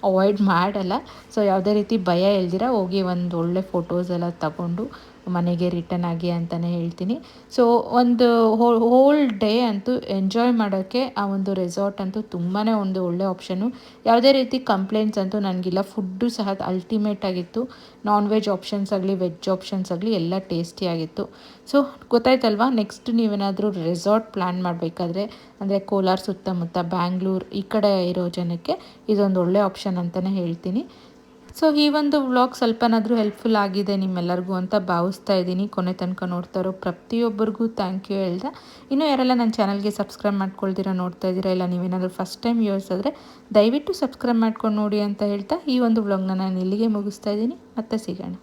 ಅವಾಯ್ಡ್ ಮಾಡಲ್ಲ. ಸೊ ಯಾವುದೇ ರೀತಿ ಭಯ ಇಲ್ದಿರ ಹೋಗಿ ಒಂದು ಒಳ್ಳೆ ಫೋಟೋಸ್ ಎಲ್ಲ ತಗೊಂಡು ಮನೆಗೆ ರಿಟರ್ನ್ ಆಗಿ ಅಂತಲೇ ಹೇಳ್ತೀನಿ. ಸೊ ಒಂದು ಹೋಲ್ ಡೇ ಅಂತೂ ಎಂಜಾಯ್ ಮಾಡೋಕ್ಕೆ ಆ ಒಂದು ರೆಸಾರ್ಟ್ ಅಂತೂ ತುಂಬಾ ಒಂದು ಒಳ್ಳೆ ಆಪ್ಷನ್ನು. ಯಾವುದೇ ರೀತಿ ಕಂಪ್ಲೇಂಟ್ಸ್ ಅಂತೂ ನನಗಿಲ್ಲ. ಫುಡ್ಡು ಸಹ ಅಲ್ಟಿಮೇಟ್ ಆಗಿತ್ತು. ನಾನ್ ವೆಜ್ ಆಪ್ಷನ್ಸ್ ಆಗಲಿ ವೆಜ್ ಆಪ್ಷನ್ಸ್ ಆಗಲಿ ಎಲ್ಲ ಟೇಸ್ಟಿಯಾಗಿತ್ತು. ಸೊ ಗೊತ್ತಾಯ್ತಲ್ವಾ, ನೆಕ್ಸ್ಟ್ ನೀವೇನಾದರೂ ರೆಸಾರ್ಟ್ ಪ್ಲ್ಯಾನ್ ಮಾಡಬೇಕಾದ್ರೆ ಅಂದರೆ ಕೋಲಾರ ಸುತ್ತಮುತ್ತ ಬ್ಯಾಂಗ್ಳೂರು ಈ ಕಡೆ ಇರೋ ಜನಕ್ಕೆ ಇದೊಂದು ಒಳ್ಳೆ ಆಪ್ಷನ್ ಅಂತಲೇ ಹೇಳ್ತೀನಿ. ಸೊ ಈ ಒಂದು ವ್ಲಾಗ್ ಸ್ವಲ್ಪನಾದರೂ ಹೆಲ್ಪ್ಫುಲ್ ಆಗಿದೆ ನಿಮ್ಮೆಲ್ಲರಿಗೂ ಅಂತ ಭಾವಿಸ್ತಾ ಇದ್ದೀನಿ. ಕೊನೆ ತನಕ ನೋಡ್ತಾ ಇರೋ ಪ್ರತಿಯೊಬ್ಬರಿಗೂ ಥ್ಯಾಂಕ್ ಯು ಹೇಳ್ದೆ. ಇನ್ನೂ ಯಾರೆಲ್ಲ ನನ್ನ ಚಾನಲ್ಗೆ ಸಬ್ಸ್ಕ್ರೈಬ್ ಮಾಡ್ಕೊಳ್ದಿರ ನೋಡ್ತಾ ಇದ್ದೀರಾ, ಇಲ್ಲ ನೀವೇನಾದರೂ ಫಸ್ಟ್ ಟೈಮ್ ಯೂಸ್ ಆದರೆ ದಯವಿಟ್ಟು ಸಬ್ಸ್ಕ್ರೈಬ್ ಮಾಡ್ಕೊಂಡು ನೋಡಿ ಅಂತ ಹೇಳ್ತಾ ಈ ಒಂದು ವ್ಲಾಗ್ನ ನಾನು ಇಲ್ಲಿಗೆ ಮುಗಿಸ್ತಾ ಇದ್ದೀನಿ. ಮತ್ತೆ ಸಿಗೋಣ.